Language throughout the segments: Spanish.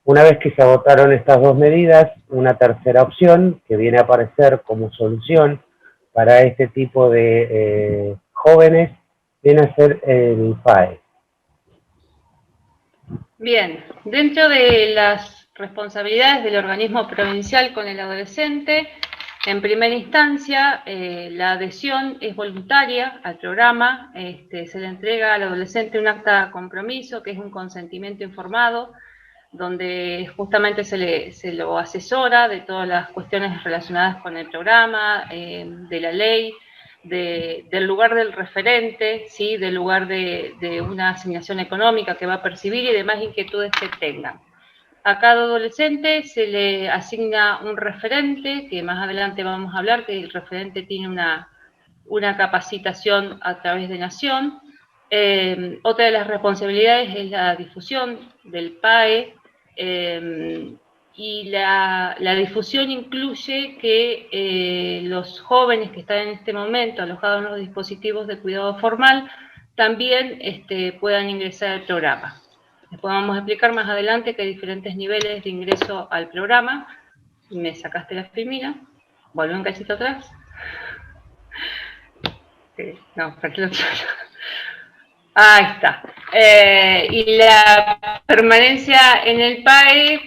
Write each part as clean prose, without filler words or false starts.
Una vez que se agotaron estas dos medidas, una tercera opción que viene a aparecer como solución para este tipo de jóvenes viene a ser el PAE. Bien, dentro de las responsabilidades del organismo provincial con el adolescente, en primera instancia, la adhesión es voluntaria al programa, se le entrega al adolescente un acta de compromiso, que es un consentimiento informado, donde justamente se lo asesora de todas las cuestiones relacionadas con el programa, de la ley, del lugar del referente, ¿sí? Del lugar de una asignación económica que va a percibir y demás inquietudes que tengan. A cada adolescente se le asigna un referente, que más adelante vamos a hablar, que el referente tiene una capacitación a través de Nación. Otra de las responsabilidades es la difusión del PAE, y la difusión incluye que los jóvenes que están en este momento alojados en los dispositivos de cuidado formal también puedan ingresar al programa. Después vamos a explicar más adelante que hay diferentes niveles de ingreso al programa. Me sacaste la filmina. Vuelve un cachito atrás. No, para el otro. Ahí está. Y la permanencia en el PAE,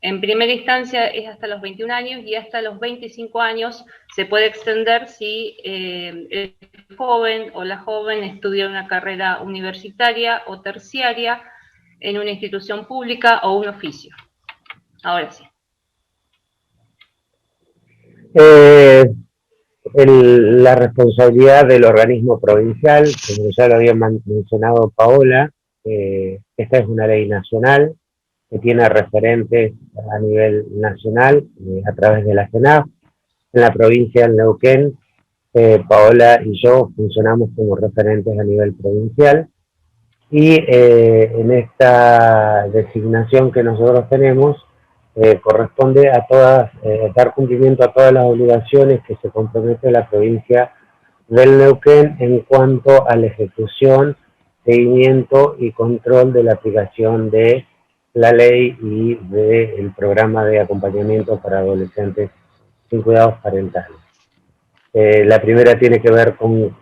en primera instancia, es hasta los 21 años y hasta los 25 años se puede extender si el joven o la joven estudia una carrera universitaria o terciaria en una institución pública o un oficio. Ahora sí. La responsabilidad del organismo provincial, como ya lo había mencionado Paola, esta es una ley nacional que tiene referentes a nivel nacional a través de la CENAF. En la provincia de Neuquén, Paola y yo funcionamos como referentes a nivel provincial y en esta designación que nosotros tenemos corresponde a todas, dar cumplimiento a todas las obligaciones que se compromete la provincia del Neuquén en cuanto a la ejecución, seguimiento y control de la aplicación de la ley y del programa de acompañamiento para adolescentes sin cuidados parentales. La primera tiene que ver con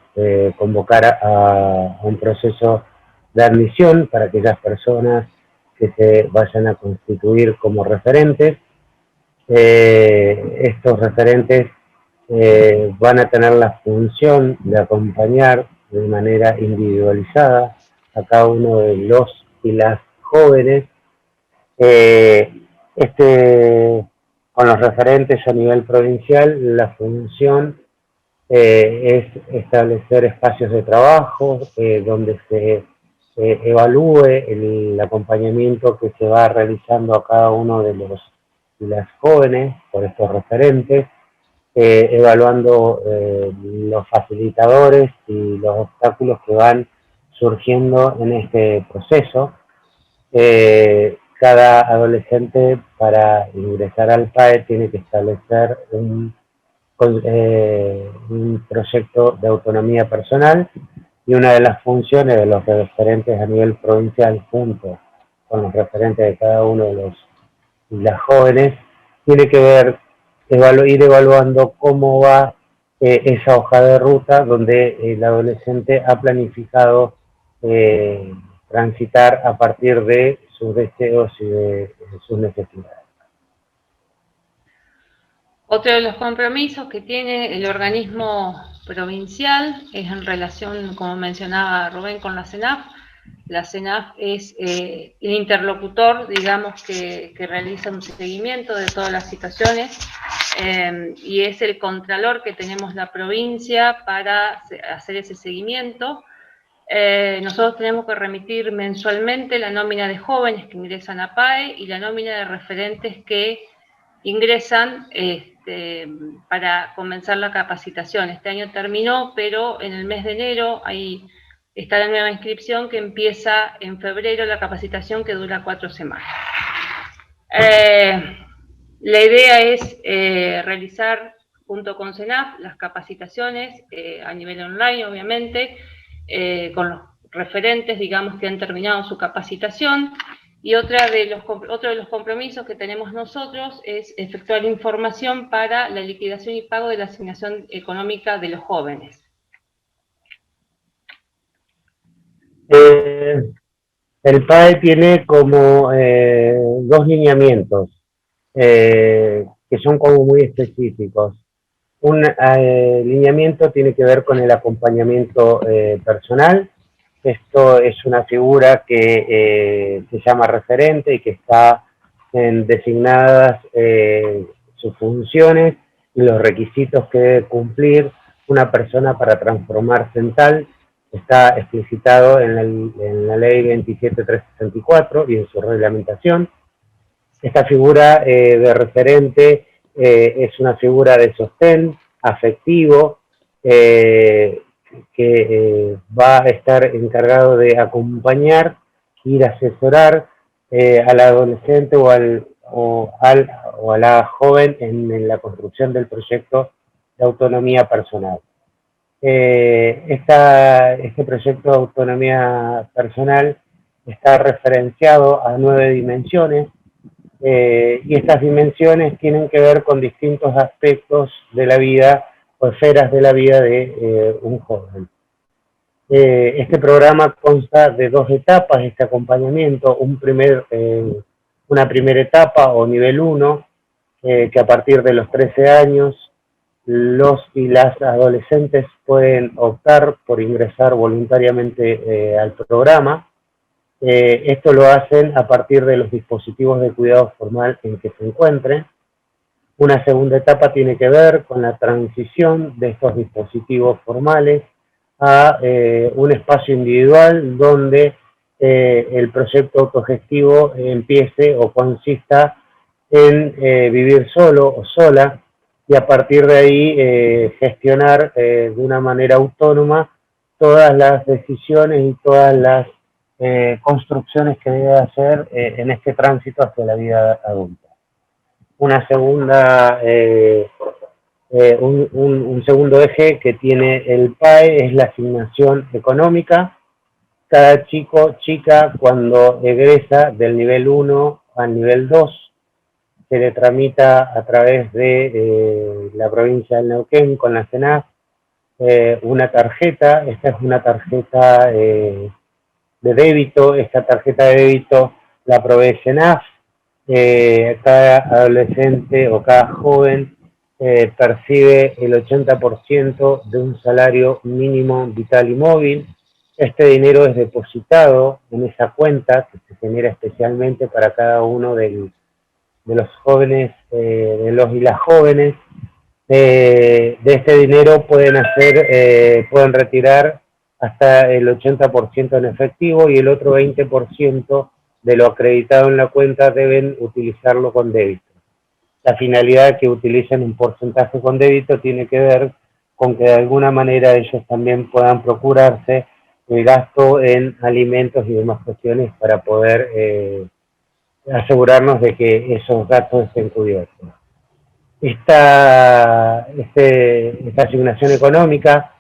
convocar a un proceso de admisión para aquellas personas que se vayan a constituir como referentes. Estos referentes van a tener la función de acompañar de manera individualizada a cada uno de los y las jóvenes. Con los referentes a nivel provincial, la función es establecer espacios de trabajo donde se evalúe el acompañamiento que se va realizando a cada uno de las jóvenes por estos referentes, evaluando los facilitadores y los obstáculos que van surgiendo en este proceso. Cada adolescente para ingresar al PAE tiene que establecer un proyecto de autonomía personal y una de las funciones de los referentes a nivel provincial junto con los referentes de cada uno de las jóvenes tiene que ver ir evaluando cómo va esa hoja de ruta donde el adolescente ha planificado transitar a partir de sus deseos y de sus necesidades. Otro de los compromisos que tiene el organismo provincial es en relación, como mencionaba Rubén, con la CENAF. La CENAF es el interlocutor, digamos, que realiza un seguimiento de todas las situaciones y es el contralor que tenemos la provincia para hacer ese seguimiento. Nosotros tenemos que remitir mensualmente la nómina de jóvenes que ingresan a PAE y la nómina de referentes que ingresan para comenzar la capacitación. Este año terminó, pero en el mes de enero está la nueva inscripción que empieza en febrero, la capacitación que dura 4 semanas. La idea es realizar junto con CENAF las capacitaciones a nivel online, obviamente, con los referentes, digamos, que han terminado su capacitación, Y otro de los compromisos que tenemos nosotros es efectuar información para la liquidación y pago de la asignación económica de los jóvenes. El PAE tiene como dos lineamientos que son como muy específicos. Un lineamiento tiene que ver con el acompañamiento personal. Esto es una figura que se llama referente y que está designadas sus funciones y los requisitos que debe cumplir una persona para transformarse en tal. Está explicitado en la ley 27364 y en su reglamentación. Esta figura de referente es una figura de sostén afectivo que va a estar encargado de acompañar y de asesorar al adolescente o a la joven en la construcción del proyecto de autonomía personal. Este proyecto de autonomía personal está referenciado a 9 dimensiones y estas dimensiones tienen que ver con distintos aspectos de la vida o esferas de la vida de un joven. Este programa consta de 2 etapas, este acompañamiento, una primera etapa o nivel 1, que a partir de los 13 años los y las adolescentes pueden optar por ingresar voluntariamente al programa. Esto lo hacen a partir de los dispositivos de cuidado formal en que se encuentren. Una segunda etapa tiene que ver con la transición de estos dispositivos formales a un espacio individual donde el proyecto autogestivo empiece o consista en vivir solo o sola y a partir de ahí gestionar de una manera autónoma todas las decisiones y todas las construcciones que debe hacer en este tránsito hacia la vida adulta. Una segunda, un segundo eje que tiene el PAE es la asignación económica. Cada chica, cuando egresa del nivel 1 al nivel 2, se le tramita a través de la provincia del Neuquén con la CENAF una tarjeta. Esta es una tarjeta de débito. Esta tarjeta de débito la provee CENAF. Cada adolescente o cada joven percibe el 80% de un salario mínimo vital y móvil. Este dinero es depositado en esa cuenta que se genera especialmente para cada uno de los jóvenes, de los y las jóvenes. De este dinero pueden retirar hasta el 80% en efectivo y el otro 20% de lo acreditado en la cuenta deben utilizarlo con débito. La finalidad que utilicen un porcentaje con débito tiene que ver con que de alguna manera ellos también puedan procurarse el gasto en alimentos y demás cuestiones para poder asegurarnos de que esos gastos estén cubiertos. Esta asignación económica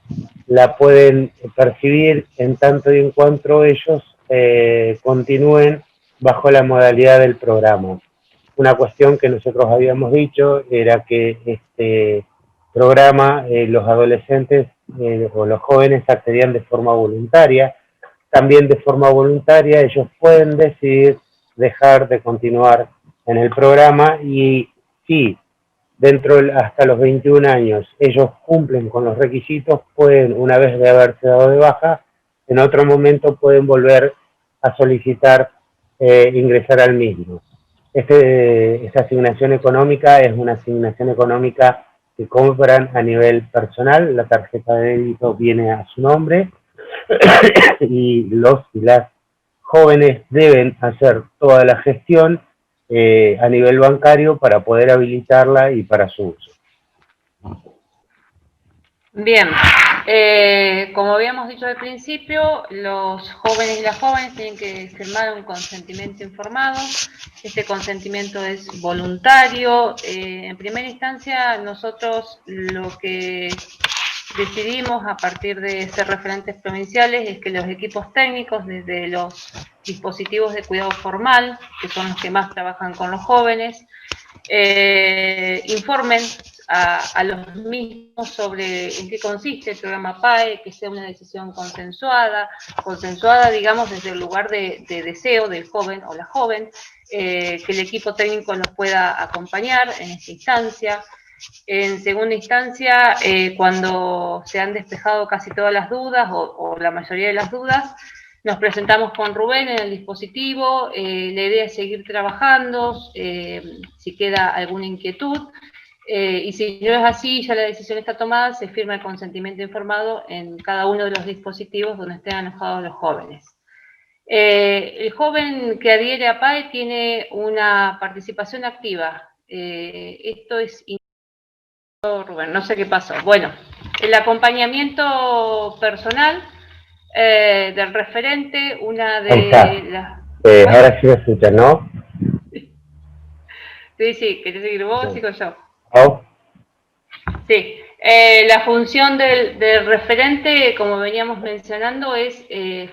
la pueden percibir en tanto y en cuanto ellos continúen bajo la modalidad del programa. Una cuestión que nosotros habíamos dicho era que este programa los adolescentes o los jóvenes accedían de forma voluntaria. También de forma voluntaria ellos pueden decidir dejar de continuar en el programa y si hasta los 21 años ellos cumplen con los requisitos, pueden, una vez de haberse dado de baja, en otro momento pueden volver a solicitar ingresar al mismo. Esta asignación económica es una asignación económica que compran a nivel personal. La tarjeta de débito viene a su nombre y los y las jóvenes deben hacer toda la gestión a nivel bancario para poder habilitarla y para su uso. Bien, como habíamos dicho al principio, los jóvenes y las jóvenes tienen que firmar un consentimiento informado. Este consentimiento es voluntario. En primera instancia, nosotros lo que decidimos a partir de ser referentes provinciales es que los equipos técnicos, desde los dispositivos de cuidado formal, que son los que más trabajan con los jóvenes, informen a los mismos sobre en qué consiste el programa PAE, que sea una decisión consensuada, digamos, desde el lugar de deseo del joven o la joven, que el equipo técnico nos pueda acompañar en esta instancia. En segunda instancia, cuando se han despejado casi todas las dudas o la mayoría de las dudas, nos presentamos con Rubén en el dispositivo, la idea es seguir trabajando, si queda alguna inquietud, y si no es así, ya la decisión está tomada, se firma el consentimiento informado en cada uno de los dispositivos donde estén alojados los jóvenes. El joven que adhiere a PAE tiene una participación activa. Esto es... Rubén, no sé qué pasó. Bueno, el acompañamiento personal del referente, una de las... Ahora sí me escuchan, ¿no? Sí, ¿querés seguir vos o sigo yo? ¿Oh? Sí, la función del referente, como veníamos mencionando, es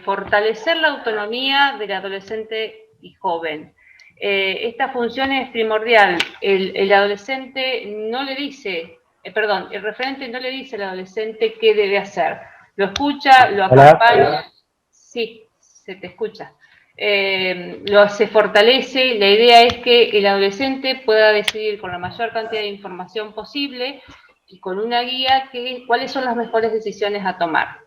fortalecer la autonomía del adolescente y joven. Esta función es primordial. El adolescente no le dice, el referente no le dice al adolescente qué debe hacer. Lo escucha, lo acompaña. Hola. Sí, se te escucha. Se fortalece. La idea es que el adolescente pueda decidir con la mayor cantidad de información posible y con una guía cuáles son las mejores decisiones a tomar.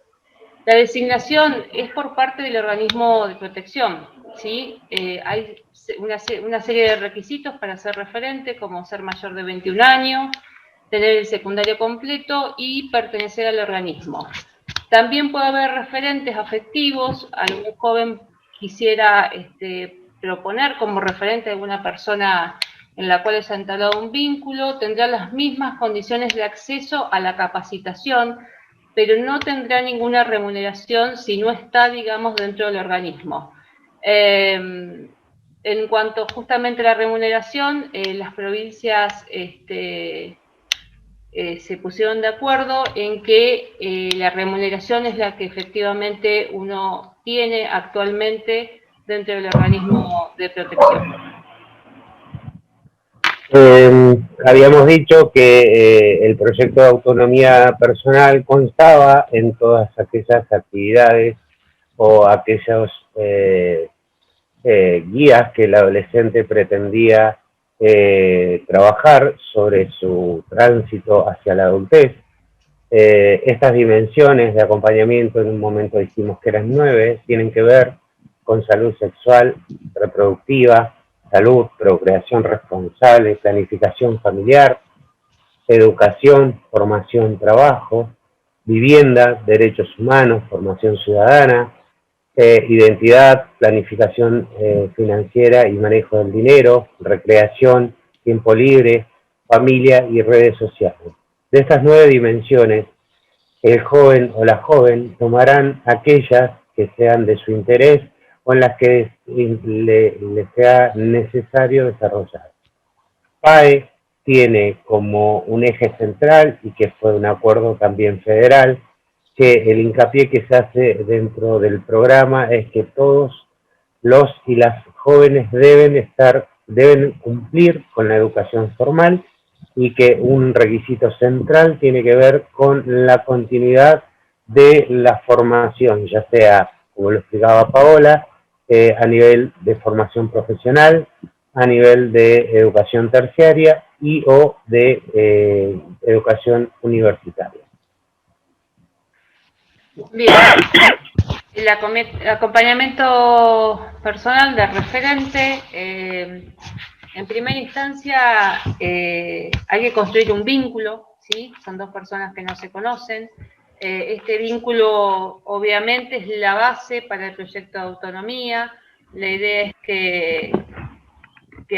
La designación es por parte del organismo de protección, ¿sí? Hay una serie de requisitos para ser referente, como ser mayor de 21 años, tener el secundario completo y pertenecer al organismo. También puede haber referentes afectivos. Algún joven quisiera proponer como referente a alguna persona en la cual se ha entablado un vínculo, tendrá las mismas condiciones de acceso a la capacitación, pero no tendrá ninguna remuneración si no está, digamos, dentro del organismo. En cuanto justamente a la remuneración, las provincias se pusieron de acuerdo en que la remuneración es la que efectivamente uno tiene actualmente dentro del organismo de protección. Habíamos dicho que el proyecto de autonomía personal constaba en todas aquellas actividades o aquellos guías que el adolescente pretendía trabajar sobre su tránsito hacia la adultez. Estas dimensiones de acompañamiento, en un momento dijimos que eran 9, tienen que ver con salud sexual, reproductiva, salud, procreación responsable, planificación familiar, educación, formación, trabajo, vivienda, derechos humanos, formación ciudadana, identidad, planificación financiera y manejo del dinero, recreación, tiempo libre, familia y redes sociales. De estas 9 dimensiones, el joven o la joven tomarán aquellas que sean de su interés o en las que le sea necesario desarrollar. PAE tiene como un eje central, y que fue un acuerdo también federal, que el hincapié que se hace dentro del programa es que todos los y las jóvenes deben cumplir con la educación formal, y que un requisito central tiene que ver con la continuidad de la formación, ya sea, como lo explicaba Paola, a nivel de formación profesional, a nivel de educación terciaria y o de educación universitaria. Bien, el acompañamiento personal del referente, en primera instancia hay que construir un vínculo, ¿sí? Son dos personas que no se conocen. Este vínculo obviamente es la base para el proyecto de autonomía. La idea es que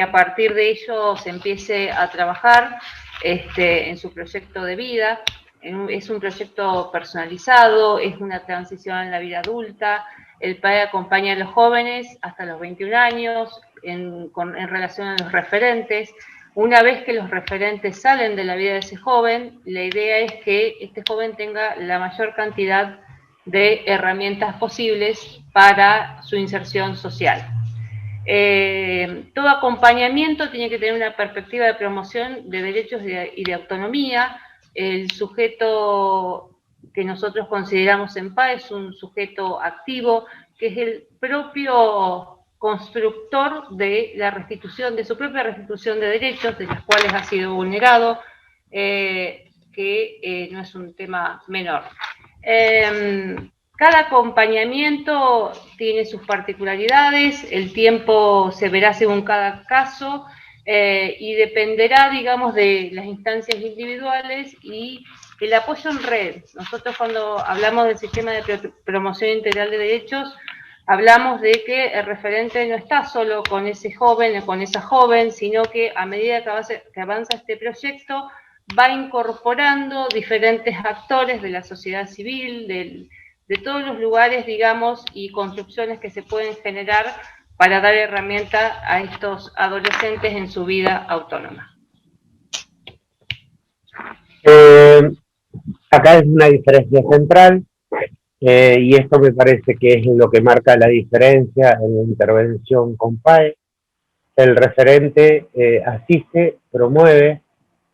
a partir de ello se empiece a trabajar en su proyecto de vida. Es un proyecto personalizado, es una transición en la vida adulta. El PAE acompaña a los jóvenes hasta los 21 años en relación a los referentes. Una vez que los referentes salen de la vida de ese joven, la idea es que este joven tenga la mayor cantidad de herramientas posibles para su inserción social. Todo acompañamiento tiene que tener una perspectiva de promoción de derechos y de autonomía. El sujeto que nosotros consideramos en paz es un sujeto activo, que es el propio constructor de la restitución, de su propia restitución de derechos, de los cuales ha sido vulnerado, que no es un tema menor. Cada acompañamiento tiene sus particularidades, el tiempo se verá según cada caso y dependerá, digamos, de las instancias individuales y el apoyo en red. Nosotros cuando hablamos del sistema de promoción integral de derechos, hablamos de que el referente no está solo con ese joven o con esa joven, sino que a medida que avanza este proyecto, va incorporando diferentes actores de la sociedad civil, de todos los lugares, digamos, y construcciones que se pueden generar para dar herramienta a estos adolescentes en su vida autónoma. Acá es una diferencia central, y esto me parece que es lo que marca la diferencia en la intervención con PAE. El referente asiste, promueve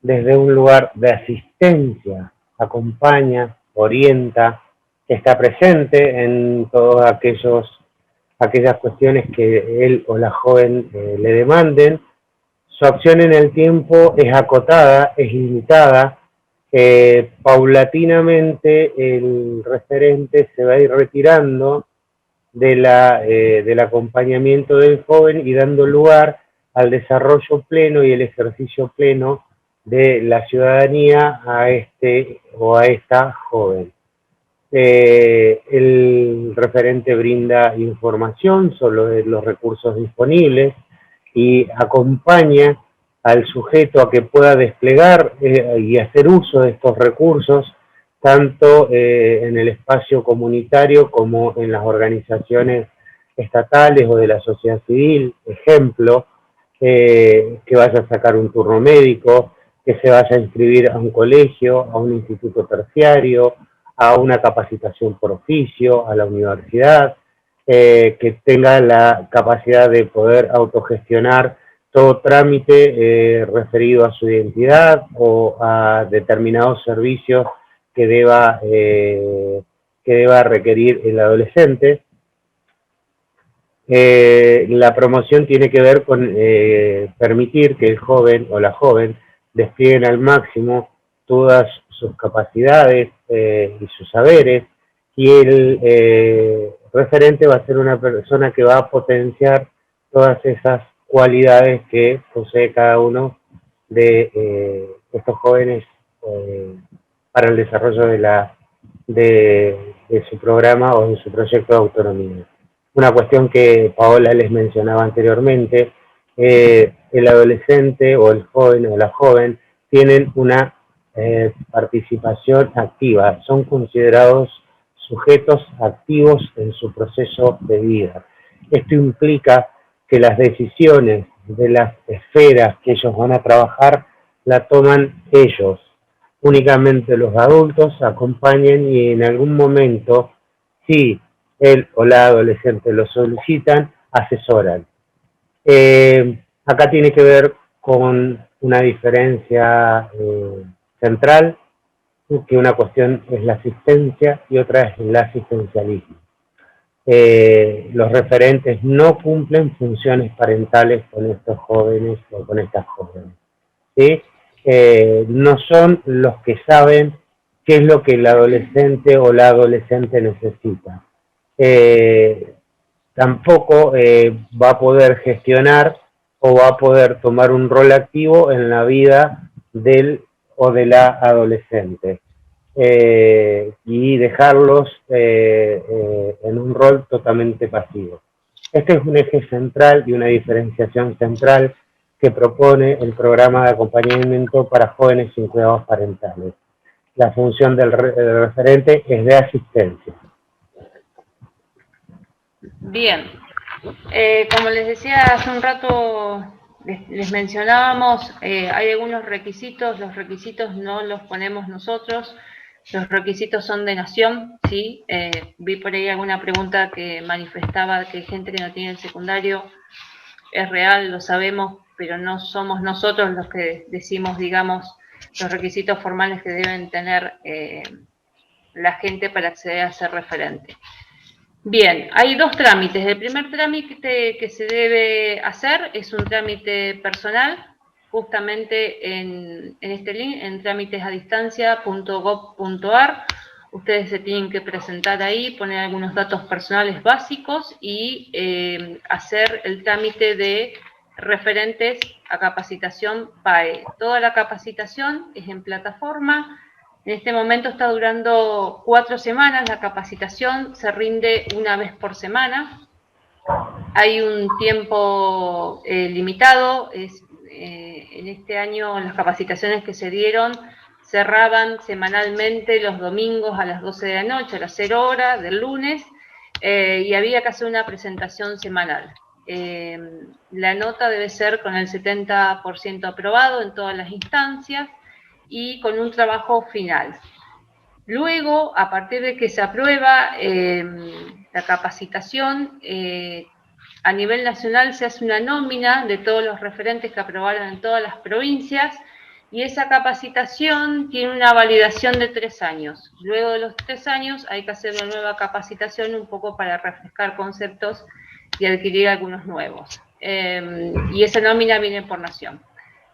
desde un lugar de asistencia, acompaña, orienta, está presente en todas aquellas cuestiones que él o la joven le demanden. Su acción en el tiempo es acotada, es limitada. Paulatinamente el referente se va a ir retirando del acompañamiento del joven y dando lugar al desarrollo pleno y el ejercicio pleno de la ciudadanía a este o a esta joven. El referente brinda información sobre los recursos disponibles y acompaña al sujeto a que pueda desplegar y hacer uso de estos recursos, tanto en el espacio comunitario como en las organizaciones estatales o de la sociedad civil. Ejemplo, que vaya a sacar un turno médico, que se vaya a inscribir a un colegio, a un instituto terciario, a una capacitación por oficio, a la universidad, que tenga la capacidad de poder autogestionar todo trámite referido a su identidad o a determinados servicios que deba requerir el adolescente. La promoción tiene que ver con permitir que el joven o la joven desplieguen al máximo todas sus capacidades y sus saberes, y el referente va a ser una persona que va a potenciar todas esas cualidades que posee cada uno de estos jóvenes para el desarrollo de su programa o de su proyecto de autonomía. Una cuestión que Paola les mencionaba anteriormente, el adolescente o el joven o la joven tienen una participación activa, son considerados sujetos activos en su proceso de vida. Esto implica que las decisiones de las esferas que ellos van a trabajar la toman ellos. Únicamente los adultos acompañan y en algún momento, si él o la adolescente lo solicitan, asesoran. Acá tiene que ver con una diferencia central, que una cuestión es la asistencia y otra es el asistencialismo. Los referentes no cumplen funciones parentales con estos jóvenes o con estas jóvenes, ¿sí? No son los que saben qué es lo que el adolescente o la adolescente necesita. Tampoco va a poder gestionar o va a poder tomar un rol activo en la vida del o de la adolescente, y dejarlos en un rol totalmente pasivo. Este es un eje central y una diferenciación central que propone el programa de acompañamiento para jóvenes sin cuidados parentales. La función del referente es de asistencia. Bien, como les decía hace un rato, les mencionábamos, hay algunos requisitos, los requisitos no los ponemos nosotros, Los requisitos son de nación, ¿sí? Vi por ahí alguna pregunta que manifestaba que hay gente que no tiene el secundario. Es real, lo sabemos, pero no somos nosotros los que decimos, digamos, los requisitos formales que deben tener la gente para acceder a ser referente. Bien, hay dos trámites. El primer trámite que se debe hacer es un trámite personal, justamente en este link, en trámitesadistancia.gov.ar. Ustedes se tienen que presentar ahí, poner algunos datos personales básicos y hacer el trámite de referentes a capacitación PAE. Toda la capacitación es en plataforma. En este momento está durando 4 semanas la capacitación, se rinde una vez por semana. Hay un tiempo limitado, en este año las capacitaciones que se dieron cerraban semanalmente los domingos a las 12 de la noche, a las 0 horas del lunes, y había que hacer una presentación semanal. La nota debe ser con el 70% aprobado en todas las instancias y con un trabajo final. Luego, a partir de que se aprueba la capacitación, a nivel nacional se hace una nómina de todos los referentes que aprobaron en todas las provincias y esa capacitación tiene una validación de 3 años. Luego de los 3 años hay que hacer una nueva capacitación un poco para refrescar conceptos y adquirir algunos nuevos. Y esa nómina viene por nación.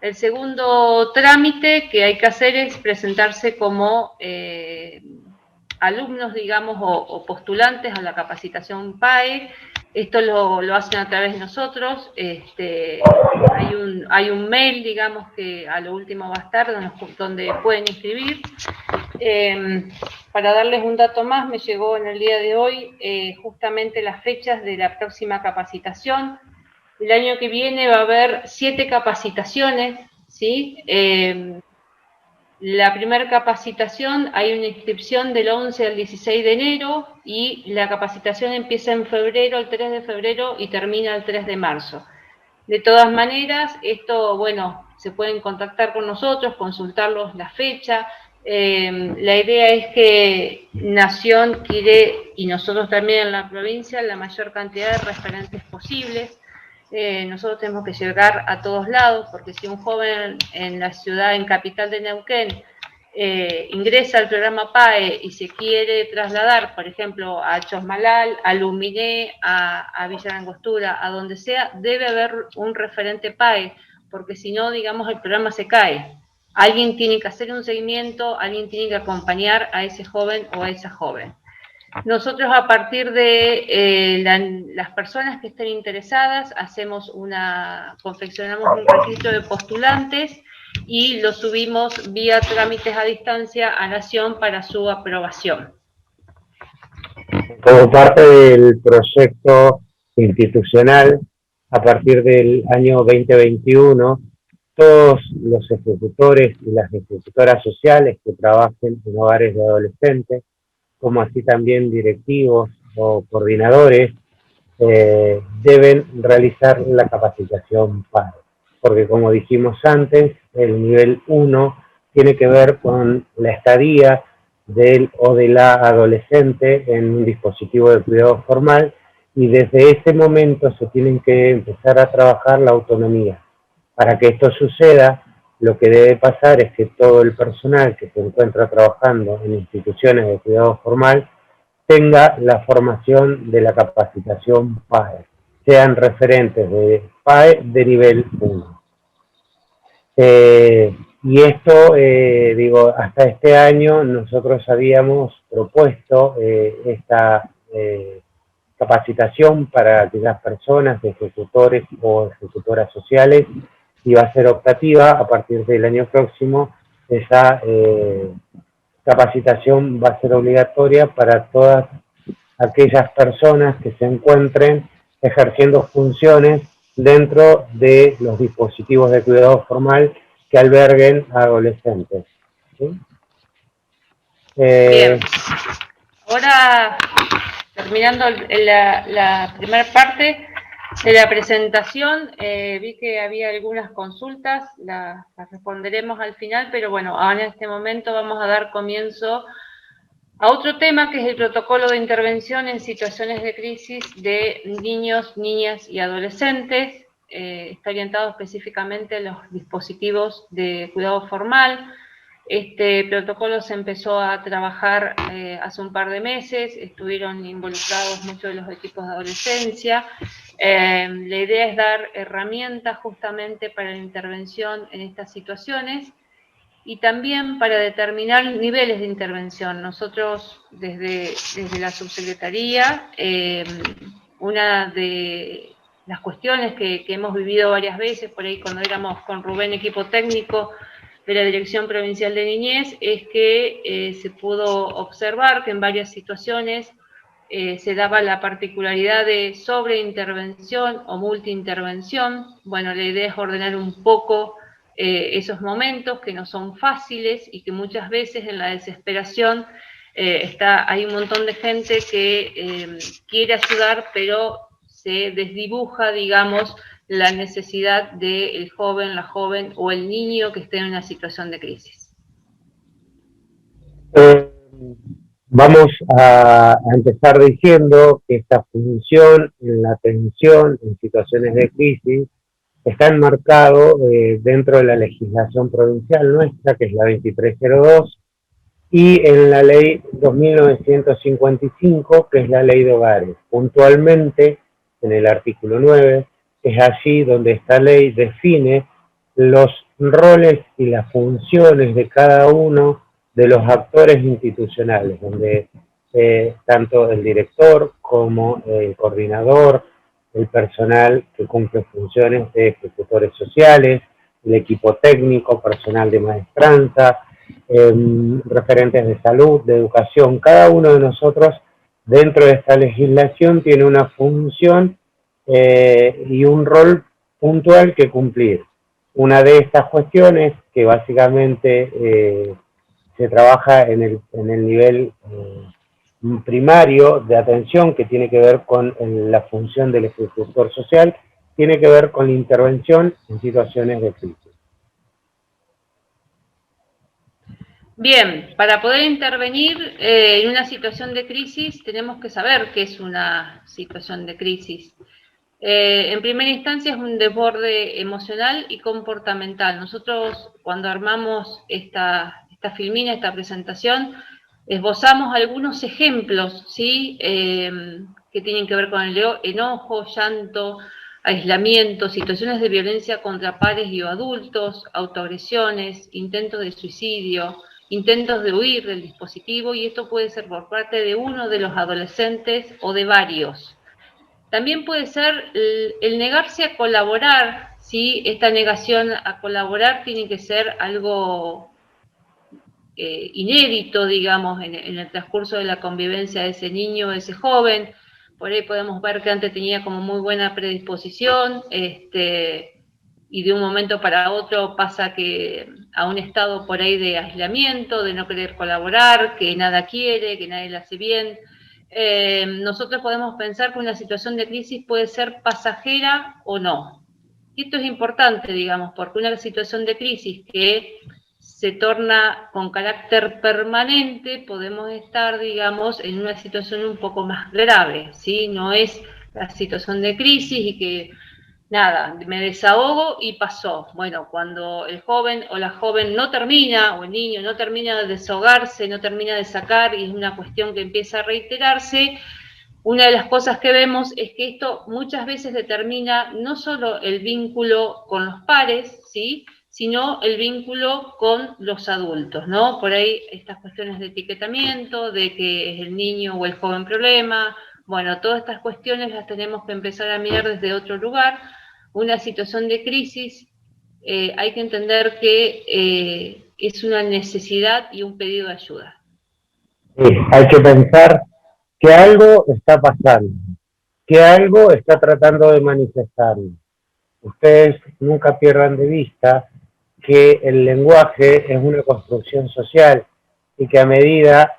El segundo trámite que hay que hacer es presentarse como alumnos, digamos, o postulantes a la capacitación PAE. Esto lo hacen a través de nosotros. Hay un mail, digamos, que a lo último va a estar donde pueden inscribir. Para darles un dato más, me llegó en el día de hoy justamente las fechas de la próxima capacitación. El año que viene va a haber 7 capacitaciones, ¿sí? La primera capacitación, hay una inscripción del 11 al 16 de enero y la capacitación empieza en febrero, el 3 de febrero y termina el 3 de marzo. De todas maneras, esto, bueno, se pueden contactar con nosotros, consultarlos la fecha. La idea es que Nación quiere, y nosotros también en la provincia, la mayor cantidad de referentes posibles. Nosotros tenemos que llegar a todos lados, porque si un joven en la ciudad, en capital de Neuquén, ingresa al programa PAE y se quiere trasladar, por ejemplo, a Chosmalal, a Luminé, a Villa Langostura, a donde sea, debe haber un referente PAE, porque si no, digamos, el programa se cae. Alguien tiene que hacer un seguimiento, alguien tiene que acompañar a ese joven o a esa joven. Nosotros a partir de las personas que estén interesadas confeccionamos un registro de postulantes y lo subimos vía trámites a distancia a Nación para su aprobación. Como parte del proyecto institucional, a partir del año 2021, todos los ejecutores y las ejecutoras sociales que trabajen en hogares de adolescentes, como así también directivos o coordinadores, deben realizar la capacitación PAE, porque como dijimos antes, el nivel 1 tiene que ver con la estadía del o de la adolescente en un dispositivo de cuidado formal y desde ese momento se tienen que empezar a trabajar la autonomía. Para que esto suceda, lo que debe pasar es que todo el personal que se encuentra trabajando en instituciones de cuidado formal tenga la formación de la capacitación PAE, sean referentes de PAE de nivel 1. Y esto, digo, hasta este año nosotros habíamos propuesto esta capacitación para aquellas personas, ejecutores o ejecutoras sociales, y va a ser optativa. A partir del año próximo esa capacitación va a ser obligatoria para todas aquellas personas que se encuentren ejerciendo funciones dentro de los dispositivos de cuidado formal que alberguen a adolescentes. ¿Sí? Bien. Ahora, terminando la primera parte, De la presentación, vi que había algunas consultas, las responderemos al final, pero bueno, ahora en este momento vamos a dar comienzo a otro tema que es el protocolo de intervención en situaciones de crisis de niños, niñas y adolescentes. Está orientado específicamente a los dispositivos de cuidado formal. Este protocolo se empezó a trabajar hace un par de meses, estuvieron involucrados muchos de los equipos de adolescencia. La idea es dar herramientas justamente para la intervención en estas situaciones y también para determinar niveles de intervención. Nosotros desde la subsecretaría, una de las cuestiones que hemos vivido varias veces, por ahí cuando éramos con Rubén, equipo técnico de la Dirección Provincial de Niñez, es que se pudo observar que en varias situaciones se daba la particularidad de sobreintervención o multiintervención. Bueno, la idea es ordenar un poco esos momentos que no son fáciles y que muchas veces en la desesperación hay un montón de gente que quiere ayudar, pero se desdibuja, digamos, la necesidad del joven, la joven o el niño que esté en una situación de crisis. Vamos a empezar diciendo que esta función en la atención en situaciones de crisis está enmarcado dentro de la legislación provincial nuestra, que es la 2302, y en la ley 2955, que es la ley de hogares. Puntualmente, en el artículo 9, es allí donde esta ley define los roles y las funciones de cada uno de los actores institucionales, donde tanto el director como el coordinador, el personal que cumple funciones de ejecutores sociales, el equipo técnico, personal de maestranza, referentes de salud, de educación, cada uno de nosotros dentro de esta legislación tiene una función y un rol puntual que cumplir. Una de estas cuestiones que básicamente se trabaja en el nivel primario de atención, que tiene que ver con la función del ejecutor social, tiene que ver con la intervención en situaciones de crisis. Bien, para poder intervenir en una situación de crisis tenemos que saber qué es una situación de crisis. En primera instancia es un desborde emocional y comportamental. Nosotros cuando armamos esta filmina, esta presentación, esbozamos algunos ejemplos, ¿sí? Que tienen que ver con el enojo, llanto, aislamiento, situaciones de violencia contra pares y o adultos, autoagresiones, intentos de suicidio, intentos de huir del dispositivo, y esto puede ser por parte de uno de los adolescentes o de varios. También puede ser el negarse a colaborar, ¿sí? Esta negación a colaborar tiene que ser algo inédito, digamos, en el transcurso de la convivencia de ese niño, de ese joven. Por ahí podemos ver que antes tenía como muy buena predisposición, y de un momento para otro pasa que a un estado por ahí de aislamiento, de no querer colaborar, que nada quiere, que nadie le hace bien. Nosotros podemos pensar que una situación de crisis puede ser pasajera o no. Y esto es importante, digamos, porque una situación de crisis que se torna con carácter permanente, podemos estar, digamos, en una situación un poco más grave, ¿sí? No es la situación de crisis y que nada, me desahogo y pasó. Bueno, cuando el joven o la joven no termina, o el niño no termina de desahogarse, no termina de sacar, y es una cuestión que empieza a reiterarse, una de las cosas que vemos es que esto muchas veces determina no solo el vínculo con los pares, ¿sí?, sino el vínculo con los adultos, ¿no? Por ahí estas cuestiones de etiquetamiento, de que es el niño o el joven problema, bueno, todas estas cuestiones las tenemos que empezar a mirar desde otro lugar. Una situación de crisis, hay que entender que es una necesidad y un pedido de ayuda. Sí, hay que pensar que algo está pasando, que algo está tratando de manifestarlo. Ustedes nunca pierdan de vista que el lenguaje es una construcción social y que a medida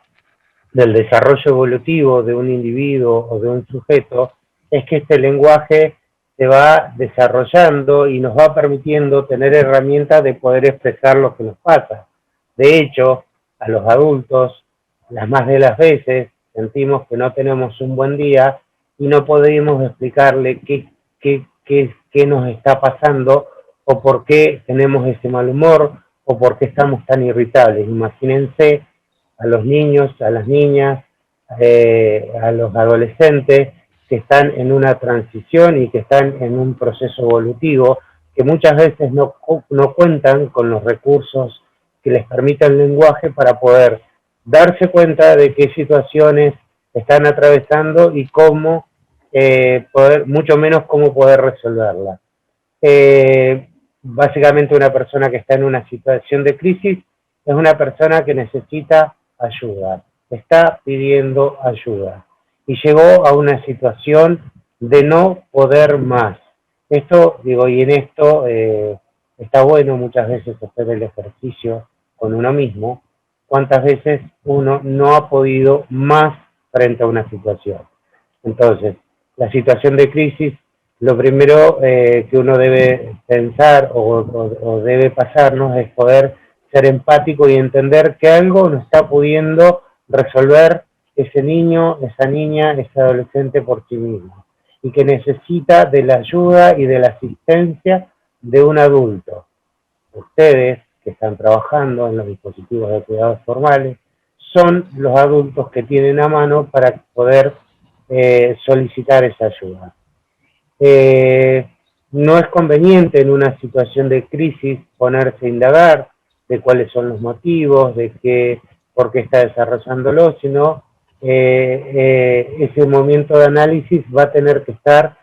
del desarrollo evolutivo de un individuo o de un sujeto, es que este lenguaje se va desarrollando y nos va permitiendo tener herramientas de poder expresar lo que nos pasa. De hecho, a los adultos, las más de las veces, sentimos que no tenemos un buen día y no podemos explicarle qué nos está pasando o por qué tenemos ese mal humor o por qué estamos tan irritables. Imagínense a los niños, a las niñas, a los adolescentes que están en una transición y que están en un proceso evolutivo, que muchas veces no cuentan con los recursos que les permitan el lenguaje para poder darse cuenta de qué situaciones están atravesando y cómo mucho menos cómo poder resolverlas. Básicamente una persona que está en una situación de crisis es una persona que necesita ayuda, está pidiendo ayuda y llegó a una situación de no poder más. Esto, digo, y en esto está bueno muchas veces hacer el ejercicio con uno mismo, cuántas veces uno no ha podido más frente a una situación. Entonces, la situación de crisis, lo primero que uno debe pensar o debe pasarnos es poder ser empático y entender que algo no está pudiendo resolver ese niño, esa niña, ese adolescente por sí mismo y que necesita de la ayuda y de la asistencia de un adulto. Ustedes que están trabajando en los dispositivos de cuidados formales son los adultos que tienen a mano para poder solicitar esa ayuda. No es conveniente en una situación de crisis ponerse a indagar de cuáles son los motivos, de por qué está desarrollándolo, sino ese momento de análisis va a tener que estar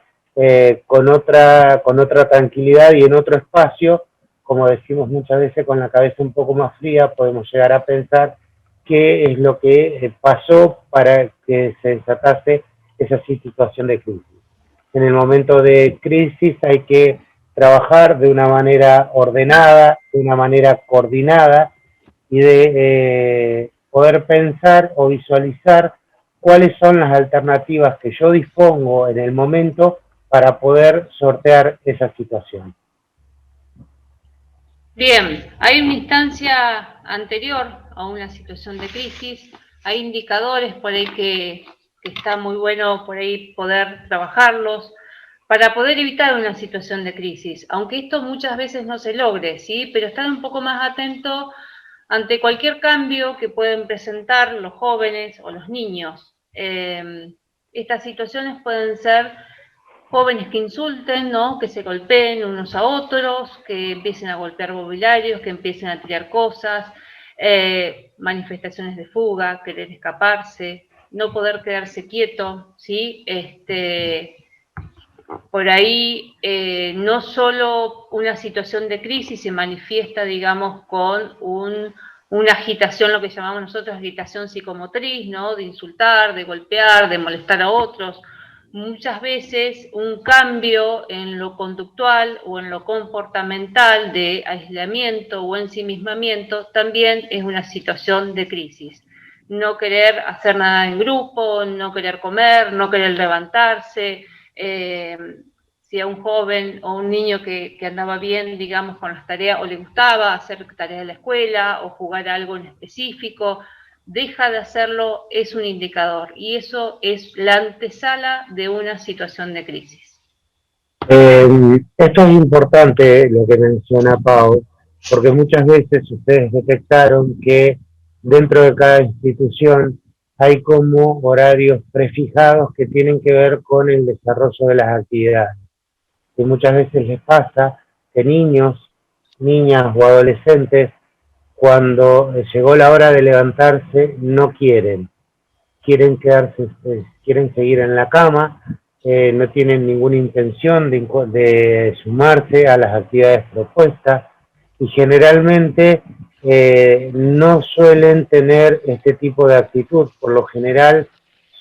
con otra tranquilidad y en otro espacio, como decimos muchas veces, con la cabeza un poco más fría, podemos llegar a pensar qué es lo que pasó para que se desatase esa situación de crisis. En el momento de crisis hay que trabajar de una manera ordenada, de una manera coordinada y de poder pensar o visualizar cuáles son las alternativas que yo dispongo en el momento para poder sortear esa situación. Bien, hay una instancia anterior a una situación de crisis, hay indicadores por ahí que está muy bueno por ahí poder trabajarlos para poder evitar una situación de crisis, aunque esto muchas veces no se logre, ¿sí? Pero estar un poco más atento ante cualquier cambio que pueden presentar los jóvenes o los niños. Estas situaciones pueden ser jóvenes que insulten, ¿no? Que se golpeen unos a otros, que empiecen a golpear mobiliarios, que empiecen a tirar cosas, manifestaciones de fuga, querer escaparse, no poder quedarse quieto, ¿sí? Por ahí no solo una situación de crisis se manifiesta, digamos, con una agitación, lo que llamamos nosotros agitación psicomotriz, ¿no? De insultar, de golpear, de molestar a otros. Muchas veces un cambio en lo conductual o en lo comportamental de aislamiento o ensimismamiento también es una situación de crisis. No querer hacer nada en grupo, no querer comer, no querer levantarse. Si a un joven o un niño que andaba bien, digamos, con las tareas, o le gustaba hacer tareas de la escuela o jugar algo en específico, deja de hacerlo, es un indicador. Y eso es la antesala de una situación de crisis. Esto es importante lo que menciona Pau, porque muchas veces ustedes detectaron que dentro de cada institución hay como horarios prefijados que tienen que ver con el desarrollo de las actividades. Y muchas veces les pasa que niños, niñas o adolescentes, cuando llegó la hora de levantarse, no quieren quedarse, quieren seguir en la cama, no tienen ninguna intención de sumarse a las actividades propuestas y generalmente no suelen tener este tipo de actitud. Por lo general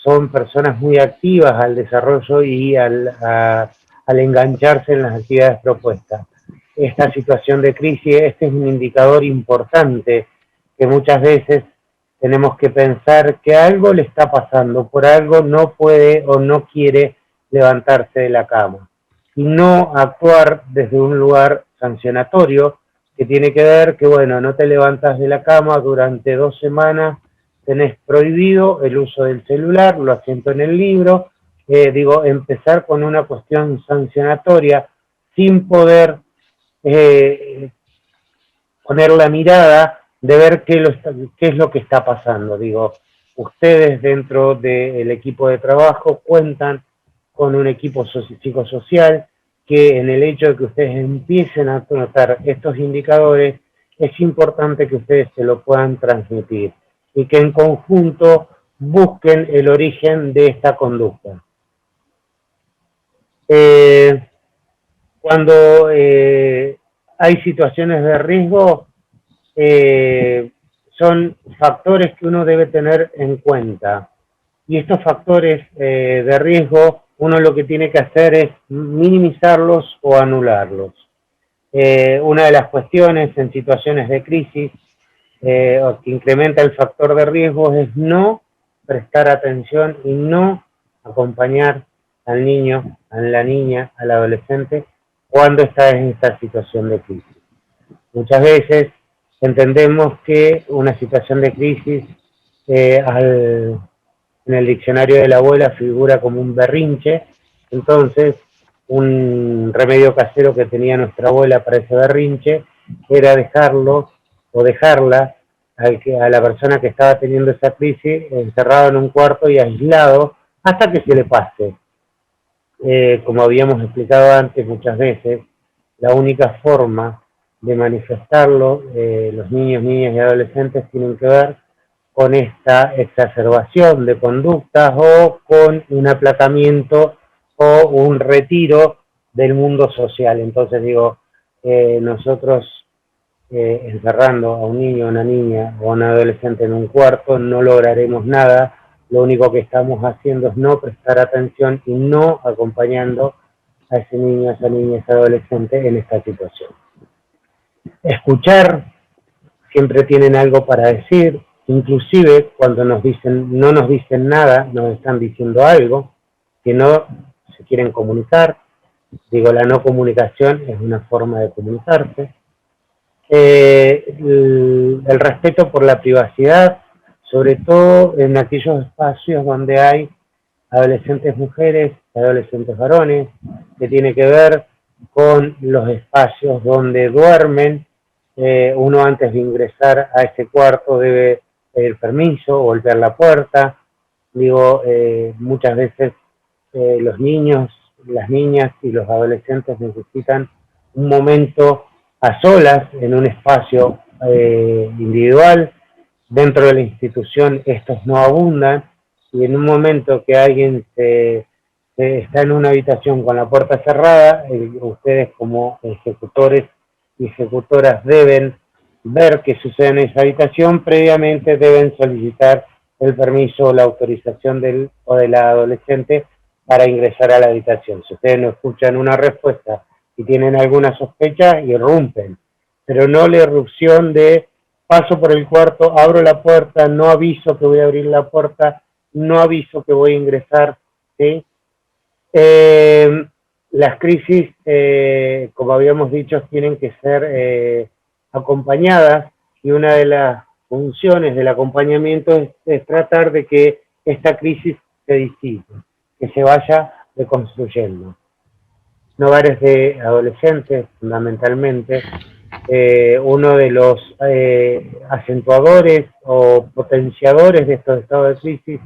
son personas muy activas al desarrollo y al engancharse en las actividades propuestas. Esta situación de crisis, este es un indicador importante que muchas veces tenemos que pensar que algo le está pasando, por algo no puede o no quiere levantarse de la cama. y no actuar desde un lugar sancionatorio, que tiene que ver que, bueno, no te levantas de la cama durante 2 semanas, tenés prohibido el uso del celular, lo asiento en el libro, empezar con una cuestión sancionatoria sin poder poner la mirada de ver qué es lo que está pasando. Digo, ustedes dentro del equipo de trabajo cuentan con un equipo psicosocial que en el hecho de que ustedes empiecen a notar estos indicadores, es importante que ustedes se lo puedan transmitir y que en conjunto busquen el origen de esta conducta. Cuando hay situaciones de riesgo, son factores que uno debe tener en cuenta. Y estos factores de riesgo, uno lo que tiene que hacer es minimizarlos o anularlos. Una de las cuestiones en situaciones de crisis que incrementa el factor de riesgo es no prestar atención y no acompañar al niño, a la niña, al adolescente cuando está en esta situación de crisis. Muchas veces entendemos que una situación de crisis en el diccionario de la abuela figura como un berrinche, entonces un remedio casero que tenía nuestra abuela para ese berrinche era dejarlo o dejarla a la persona que estaba teniendo esa crisis encerrado en un cuarto y aislado hasta que se le pase. Como habíamos explicado antes muchas veces, la única forma de manifestarlo, los niños, niñas y adolescentes tienen que ver con esta exacerbación de conductas o con un aplacamiento o un retiro del mundo social. Entonces digo, nosotros encerrando a un niño, a una niña o a un adolescente en un cuarto no lograremos nada. Lo único que estamos haciendo es no prestar atención y no acompañando a ese niño, a esa niña, a ese adolescente en esta situación. Escuchar, siempre tienen algo para decir, inclusive cuando nos dicen, no nos dicen nada, nos están diciendo algo, que no se quieren comunicar. Digo, la no comunicación es una forma de comunicarse. El respeto por la privacidad, sobre todo en aquellos espacios donde hay adolescentes mujeres, adolescentes varones, que tiene que ver con los espacios donde duermen. Uno antes de ingresar a ese cuarto debe pedir permiso, golpear la puerta. Digo, muchas veces los niños, las niñas y los adolescentes necesitan un momento a solas en un espacio individual. Dentro de la institución estos no abundan y en un momento que alguien está en una habitación con la puerta cerrada, ustedes como ejecutores y ejecutoras deben ver qué sucede en esa habitación, previamente deben solicitar el permiso o la autorización del o de la adolescente para ingresar a la habitación. Si ustedes no escuchan una respuesta y tienen alguna sospecha, irrumpen, pero no la irrupción de paso por el cuarto, abro la puerta, no aviso que voy a abrir la puerta, no aviso que voy a ingresar, ¿sí? Las crisis, como habíamos dicho, tienen que ser acompañadas y una de las funciones del acompañamiento es tratar de que esta crisis se disipe, que se vaya reconstruyendo. En hogares de adolescentes, fundamentalmente, uno de los acentuadores o potenciadores de estos estados de crisis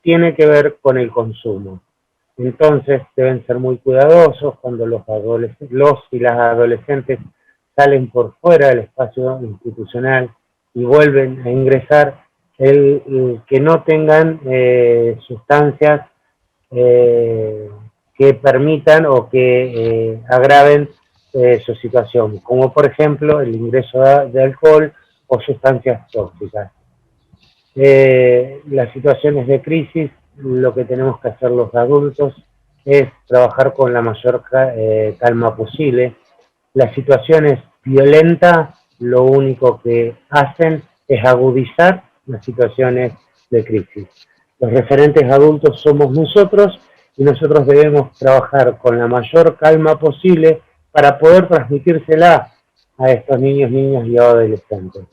tiene que ver con el consumo. Entonces deben ser muy cuidadosos cuando los y las adolescentes salen por fuera del espacio institucional y vuelven a ingresar, que no tengan sustancias que permitan o que agraven su situación, como por ejemplo el ingreso de alcohol o sustancias tóxicas. Las situaciones de crisis, lo que tenemos que hacer los adultos es trabajar con la mayor calma posible. Las situaciones violentas lo único que hacen es agudizar las situaciones de crisis. Los referentes adultos somos nosotros y nosotros debemos trabajar con la mayor calma posible para poder transmitírsela a estos niños, niñas y adolescentes.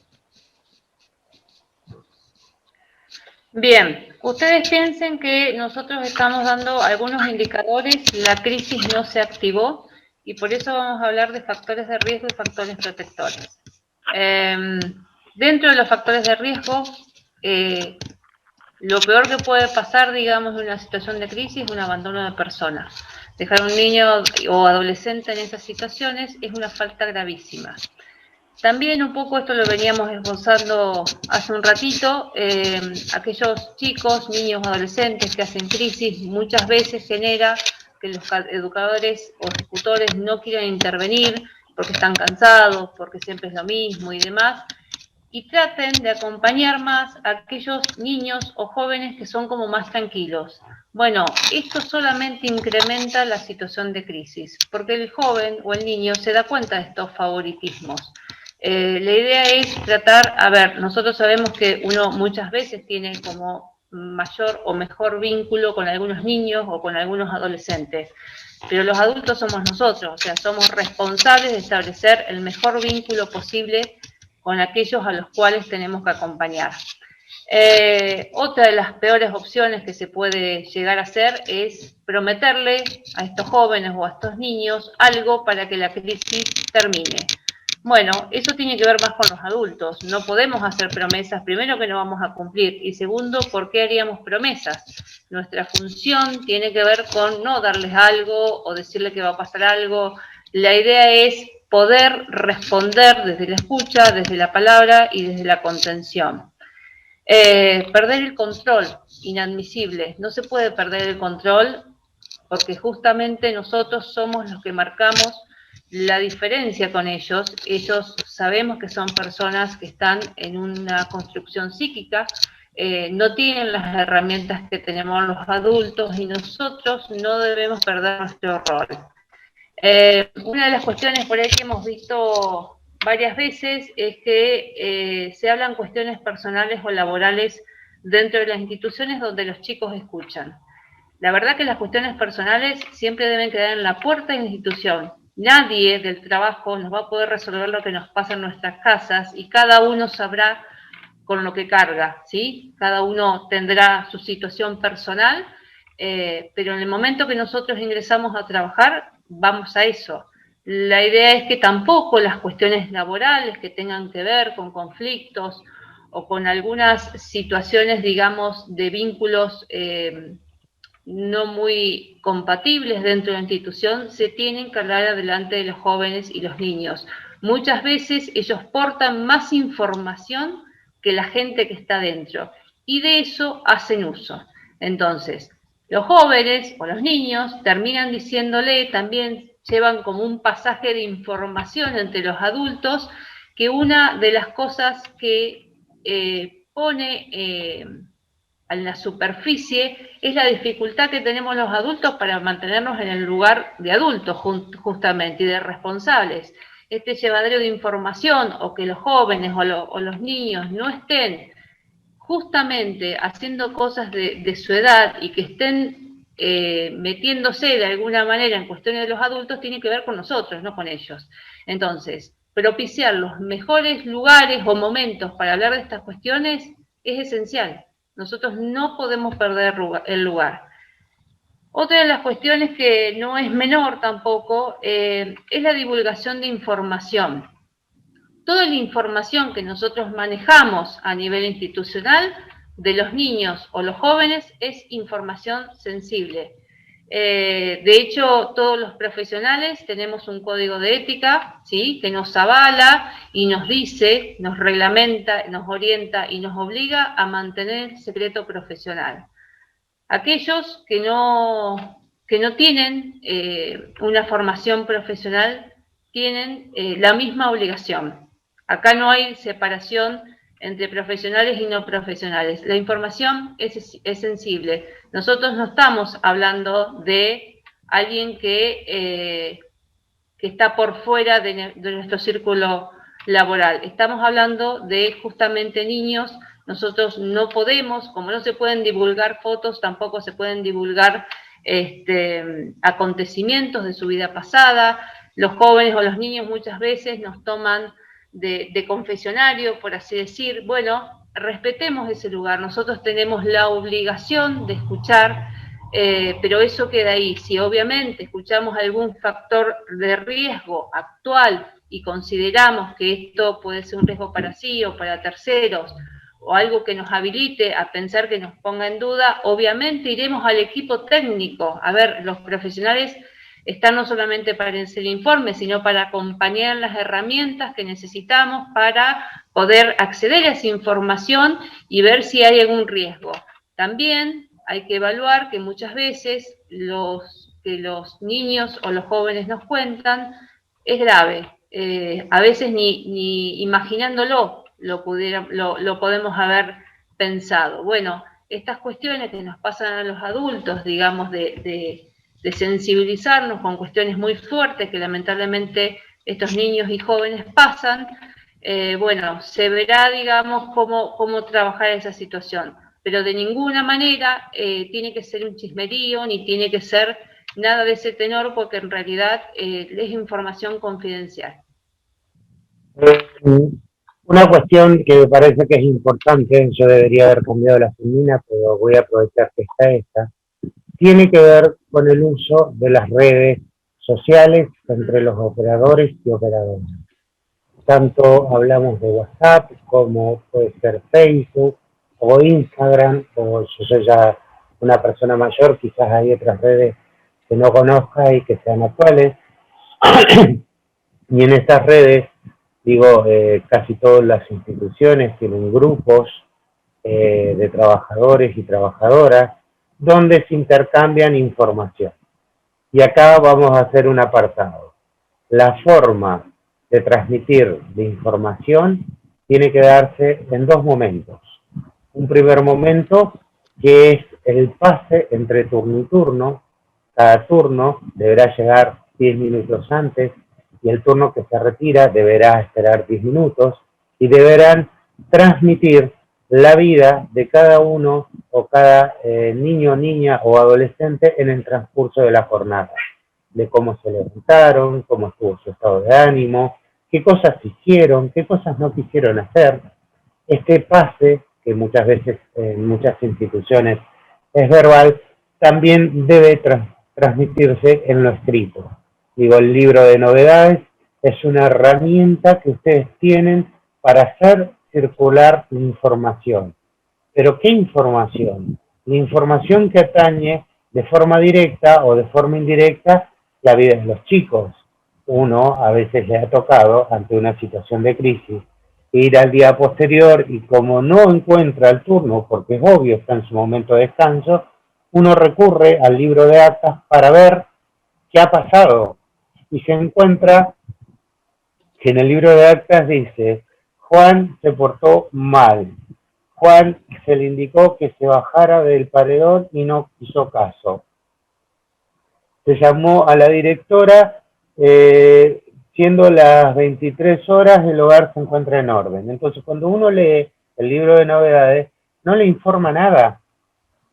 Bien, ustedes piensen que nosotros estamos dando algunos indicadores, la crisis no se activó y por eso vamos a hablar de factores de riesgo y factores protectores. Dentro de los factores de riesgo, lo peor que puede pasar, digamos, en una situación de crisis es un abandono de personas. Dejar a un niño o adolescente en esas situaciones es una falta gravísima. También un poco esto lo veníamos esbozando hace un ratito, aquellos chicos, niños, adolescentes que hacen crisis muchas veces genera que los educadores o ejecutores no quieran intervenir porque están cansados, porque siempre es lo mismo y demás, y traten de acompañar más a aquellos niños o jóvenes que son como más tranquilos. Bueno, esto solamente incrementa la situación de crisis, porque el joven o el niño se da cuenta de estos favoritismos. La idea es tratar, a ver, nosotros sabemos que uno muchas veces tiene como mayor o mejor vínculo con algunos niños o con algunos adolescentes, pero los adultos somos nosotros, o sea, somos responsables de establecer el mejor vínculo posible con aquellos a los cuales tenemos que acompañar. Otra de las peores opciones que se puede llegar a hacer es prometerle a estos jóvenes o a estos niños algo para que la crisis termine. Bueno, eso tiene que ver más con los adultos. No podemos hacer promesas, primero que no vamos a cumplir, y segundo, ¿por qué haríamos promesas? Nuestra función tiene que ver con no darles algo o decirle que va a pasar algo. La idea es poder responder desde la escucha, desde la palabra y desde la contención. Perder el control, inadmisible. No se puede perder el control porque justamente nosotros somos los que marcamos la diferencia con ellos. Ellos sabemos que son personas que están en una construcción psíquica, no tienen las herramientas que tenemos los adultos y nosotros no debemos perder nuestro rol. Una de las cuestiones por ahí que hemos visto varias veces es que se hablan cuestiones personales o laborales dentro de las instituciones donde los chicos escuchan. La verdad que las cuestiones personales siempre deben quedar en la puerta de la institución. Nadie del trabajo nos va a poder resolver lo que nos pasa en nuestras casas y cada uno sabrá con lo que carga, ¿sí? Cada uno tendrá su situación personal, pero en el momento que nosotros ingresamos a trabajar, vamos a eso. La idea es que tampoco las cuestiones laborales que tengan que ver con conflictos o con algunas situaciones, digamos, de vínculos no muy compatibles dentro de la institución, se tienen que hablar adelante de los jóvenes y los niños. Muchas veces ellos portan más información que la gente que está dentro y de eso hacen uso. Entonces, los jóvenes o los niños terminan diciéndole, también llevan como un pasaje de información entre los adultos, que una de las cosas que pone en la superficie es la dificultad que tenemos los adultos para mantenernos en el lugar de adultos justamente y de responsables. Este llevadero de información o que los jóvenes o los niños no estén justamente haciendo cosas de su edad y que estén metiéndose de alguna manera en cuestiones de los adultos tiene que ver con nosotros, no con ellos. Entonces, propiciar los mejores lugares o momentos para hablar de estas cuestiones es esencial. Nosotros no podemos perder el lugar. Otra de las cuestiones que no es menor tampoco es la divulgación de información. Toda la información que nosotros manejamos a nivel institucional de los niños o los jóvenes es información sensible. De hecho, todos los profesionales tenemos un código de ética, ¿sí?, que nos avala y nos dice, nos reglamenta, nos orienta y nos obliga a mantener el secreto profesional. Aquellos que no tienen una formación profesional tienen la misma obligación. Acá no hay separación entre profesionales y no profesionales. La información es sensible. Nosotros no estamos hablando de alguien que está por fuera de nuestro círculo laboral. Estamos hablando de justamente niños. Nosotros no podemos, como no se pueden divulgar fotos, tampoco se pueden divulgar acontecimientos de su vida pasada. Los jóvenes o los niños muchas veces nos toman de confesionario, por así decir. Bueno, respetemos ese lugar. Nosotros tenemos la obligación de escuchar, pero eso queda ahí. Si obviamente escuchamos algún factor de riesgo actual y consideramos que esto puede ser un riesgo para sí o para terceros, o algo que nos habilite a pensar, que nos ponga en duda, obviamente iremos al equipo técnico. A ver, los profesionales están no solamente para hacer informes, sino para acompañar las herramientas que necesitamos para poder acceder a esa información y ver si hay algún riesgo. También hay que evaluar que muchas veces que los niños o los jóvenes nos cuentan es grave. A veces ni imaginándolo lo podemos haber pensado. Bueno, estas cuestiones que nos pasan a los adultos, digamos, de sensibilizarnos con cuestiones muy fuertes que lamentablemente estos niños y jóvenes pasan, bueno, se verá, digamos, cómo trabajar esa situación. Pero de ninguna manera tiene que ser un chismerío, ni tiene que ser nada de ese tenor, porque en realidad es información confidencial. Una cuestión que me parece que es importante, yo debería haber cambiado la femenina, pero voy a aprovechar que está esta, tiene que ver con el uso de las redes sociales entre los operadores y operadoras. Tanto hablamos de WhatsApp como puede ser Facebook o Instagram, o yo soy ya una persona mayor, quizás hay otras redes que no conozca y que sean actuales. Y en estas redes, digo, casi todas las instituciones tienen grupos de trabajadores y trabajadoras donde se intercambian información. Y acá vamos a hacer un apartado. La forma de transmitir la información tiene que darse en dos momentos. Un primer momento que es el pase entre turno y turno. Cada turno deberá llegar 10 minutos antes y el turno que se retira deberá esperar 10 minutos y deberán transmitir la vida de cada uno o cada niño, niña o adolescente en el transcurso de la jornada, de cómo se levantaron, cómo estuvo su estado de ánimo, qué cosas hicieron, qué cosas no quisieron hacer. Este pase, que muchas veces en muchas instituciones es verbal, también debe transmitirse en lo escrito. Digo, el libro de novedades es una herramienta que ustedes tienen para hacer circular información. ¿Pero qué información? La información que atañe de forma directa o de forma indirecta la vida de los chicos. Uno a veces le ha tocado, ante una situación de crisis, ir al día posterior y como no encuentra el turno, porque es obvio, está en su momento de descanso, uno recurre al libro de actas para ver qué ha pasado. Y se encuentra que en el libro de actas dice, Juan se portó mal. Juan se le indicó que se bajara del paredón y no hizo caso. Se llamó a la directora, siendo las 23 horas, el hogar se encuentra en orden. Entonces, cuando uno lee el libro de novedades, no le informa nada.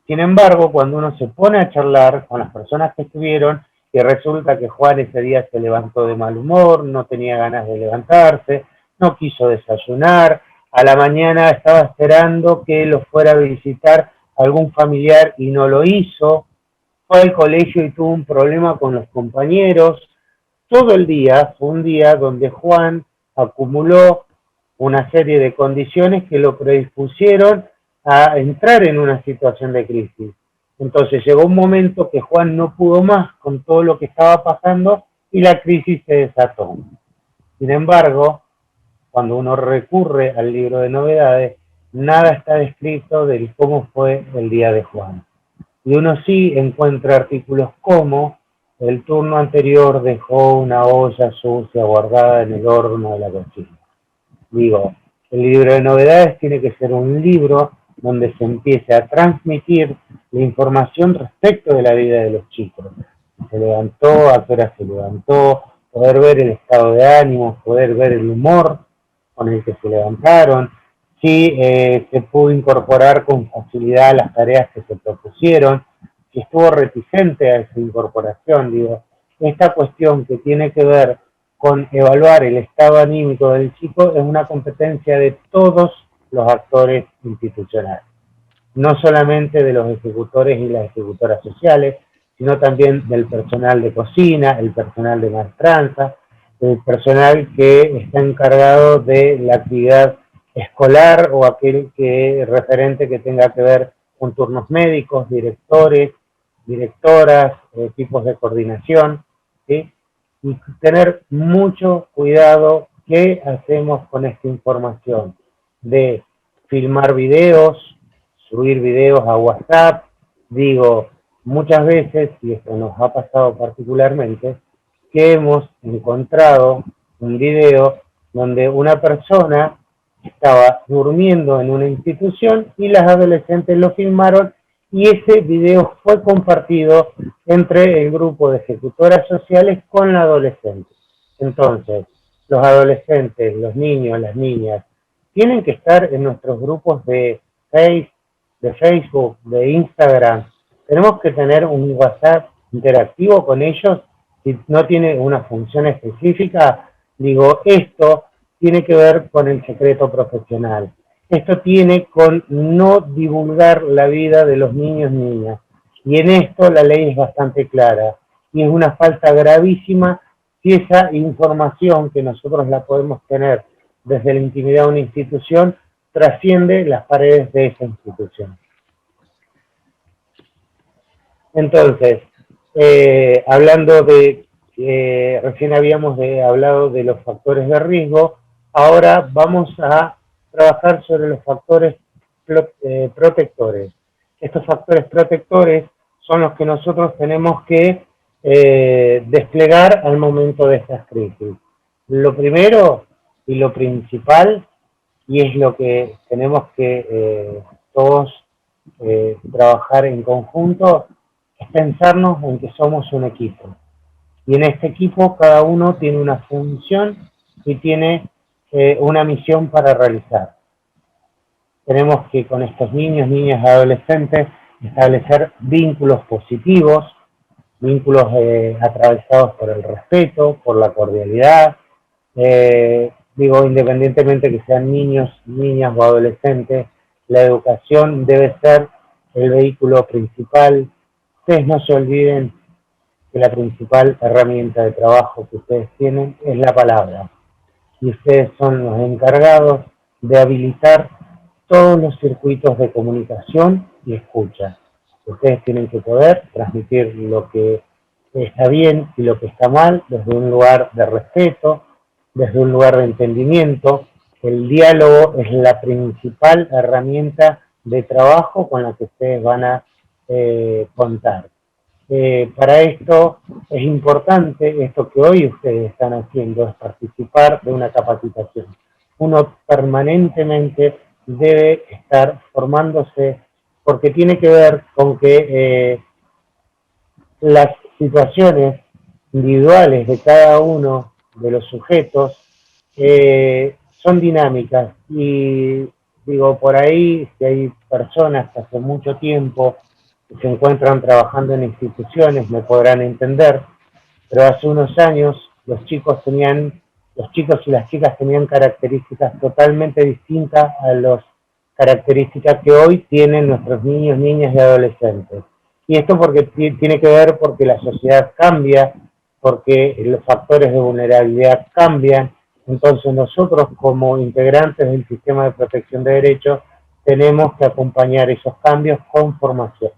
Sin embargo, cuando uno se pone a charlar con las personas que estuvieron, y resulta que Juan ese día se levantó de mal humor, no tenía ganas de levantarse, no quiso desayunar, a la mañana estaba esperando que lo fuera a visitar algún familiar y no lo hizo, fue al colegio y tuvo un problema con los compañeros. Todo el día fue un día donde Juan acumuló una serie de condiciones que lo predispusieron a entrar en una situación de crisis. Entonces llegó un momento que Juan no pudo más con todo lo que estaba pasando y la crisis se desató. Sin embargo, cuando uno recurre al libro de novedades, nada está descrito de cómo fue el día de Juan. Y uno sí encuentra artículos como el turno anterior dejó una olla sucia guardada en el horno de la cocina. Digo, el libro de novedades tiene que ser un libro donde se empiece a transmitir la información respecto de la vida de los chicos. Se levantó, a qué hora se levantó, poder ver el estado de ánimo, poder ver el humor con el que se levantaron, si se pudo incorporar con facilidad las tareas que se propusieron, si estuvo reticente a esa incorporación, digo, esta cuestión que tiene que ver con evaluar el estado anímico del chico es una competencia de todos los actores institucionales, no solamente de los ejecutores y las ejecutoras sociales, sino también del personal de cocina, el personal de maestranza, el personal que está encargado de la actividad escolar o aquel que referente que tenga que ver con turnos médicos, directores, directoras, equipos de coordinación, ¿sí? Y tener mucho cuidado qué hacemos con esta información, de filmar videos, subir videos a WhatsApp. Digo, muchas veces, y esto nos ha pasado particularmente, que hemos encontrado un video donde una persona estaba durmiendo en una institución y las adolescentes lo filmaron y ese video fue compartido entre el grupo de ejecutoras sociales con la adolescente. Entonces, los adolescentes, los niños, las niñas, tienen que estar en nuestros grupos de Facebook, de Instagram. Tenemos que tener un WhatsApp interactivo con ellos. Si no tiene una función específica, digo, esto tiene que ver con el secreto profesional. Esto tiene con no divulgar la vida de los niños y niñas. Y en esto la ley es bastante clara. Y es una falta gravísima si esa información que nosotros la podemos tener desde la intimidad de una institución trasciende las paredes de esa institución. Entonces, hablando de, recién habíamos hablado de los factores de riesgo, ahora vamos a trabajar sobre los factores protectores. Estos factores protectores son los que nosotros tenemos que desplegar al momento de estas crisis. Lo primero y lo principal, y es lo que tenemos que todos trabajar en conjunto, es pensarnos en que somos un equipo. Y en este equipo cada uno tiene una función y tiene una misión para realizar. Tenemos que con estos niños, niñas y adolescentes establecer vínculos positivos, vínculos atravesados por el respeto, por la cordialidad. Digo, independientemente que sean niños, niñas o adolescentes, la educación debe ser el vehículo principal. Ustedes no se olviden que la principal herramienta de trabajo que ustedes tienen es la palabra. Y ustedes son los encargados de habilitar todos los circuitos de comunicación y escucha. Ustedes tienen que poder transmitir lo que está bien y lo que está mal desde un lugar de respeto, desde un lugar de entendimiento. El diálogo es la principal herramienta de trabajo con la que ustedes van a contar. Para esto es importante, esto que hoy ustedes están haciendo, es participar de una capacitación. Uno permanentemente debe estar formándose porque tiene que ver con que las situaciones individuales de cada uno de los sujetos son dinámicas y digo, por ahí si hay personas que hace mucho tiempo se encuentran trabajando en instituciones me podrán entender, pero hace unos años los chicos y las chicas tenían características totalmente distintas a las características que hoy tienen nuestros niños, niñas y adolescentes. Y esto porque tiene que ver porque la sociedad cambia, porque los factores de vulnerabilidad cambian. Entonces nosotros como integrantes del sistema de protección de derechos tenemos que acompañar esos cambios con formación.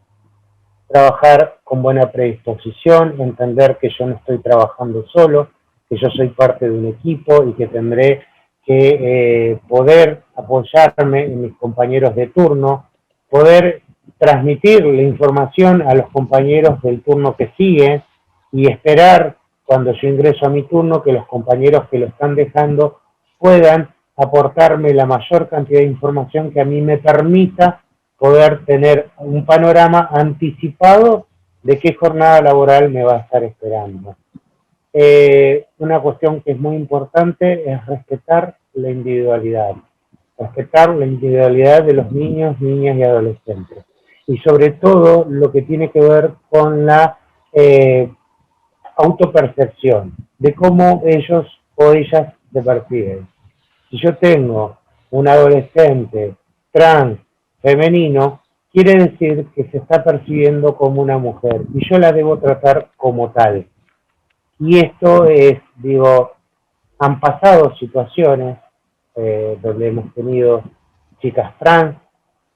Trabajar con buena predisposición, entender que yo no estoy trabajando solo, que yo soy parte de un equipo y que tendré que poder apoyarme en mis compañeros de turno, poder transmitir la información a los compañeros del turno que sigue y esperar cuando yo ingreso a mi turno que los compañeros que lo están dejando puedan aportarme la mayor cantidad de información que a mí me permita poder tener un panorama anticipado de qué jornada laboral me va a estar esperando. Una cuestión que es muy importante es respetar la individualidad de los niños, niñas y adolescentes. y sobre todo lo que tiene que ver con la autopercepción, de cómo ellos o ellas se perciben. Si yo tengo un adolescente trans femenino, quiere decir que se está percibiendo como una mujer y yo la debo tratar como tal. Y esto es, digo, han pasado situaciones donde hemos tenido chicas trans,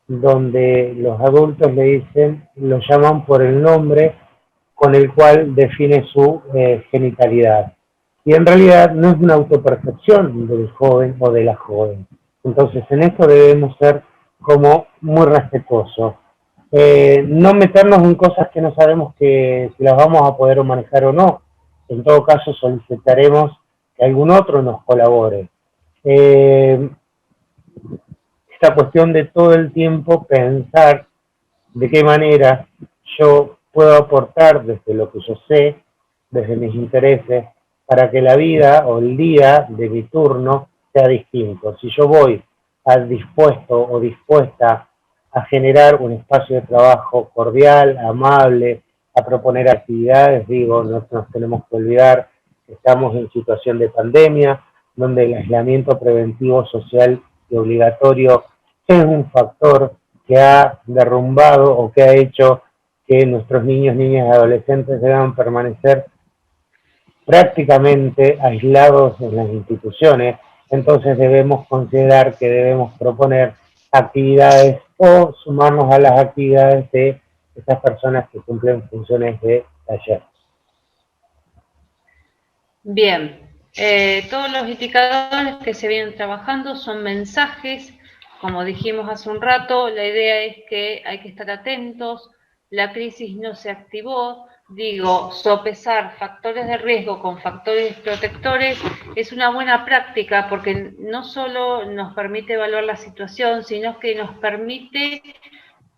donde los adultos le dicen, lo llaman por el nombre con el cual define su genitalidad. Y en realidad no es una autopercepción del joven o de la joven. Entonces en esto debemos ser como muy respetuosos. No meternos en cosas que no sabemos que si las vamos a poder manejar o no. En todo caso solicitaremos que algún otro nos colabore. Esta cuestión de todo el tiempo pensar de qué manera yo puedo aportar desde lo que yo sé, desde mis intereses, para que la vida o el día de mi turno sea distinto. Si yo voy dispuesto o dispuesta a generar un espacio de trabajo cordial, amable, a proponer actividades, digo, no nos tenemos que olvidar que estamos en situación de pandemia, donde el aislamiento preventivo social y obligatorio es un factor que ha derrumbado o que ha hecho que nuestros niños, niñas y adolescentes deban permanecer prácticamente aislados en las instituciones. Entonces debemos considerar que debemos proponer actividades o sumarnos a las actividades de estas personas que cumplen funciones de taller. Bien, todos los indicadores que se vienen trabajando son mensajes, como dijimos hace un rato, la idea es que hay que estar atentos, la crisis no se activó, digo, sopesar factores de riesgo con factores protectores es una buena práctica porque no solo nos permite evaluar la situación, sino que nos permite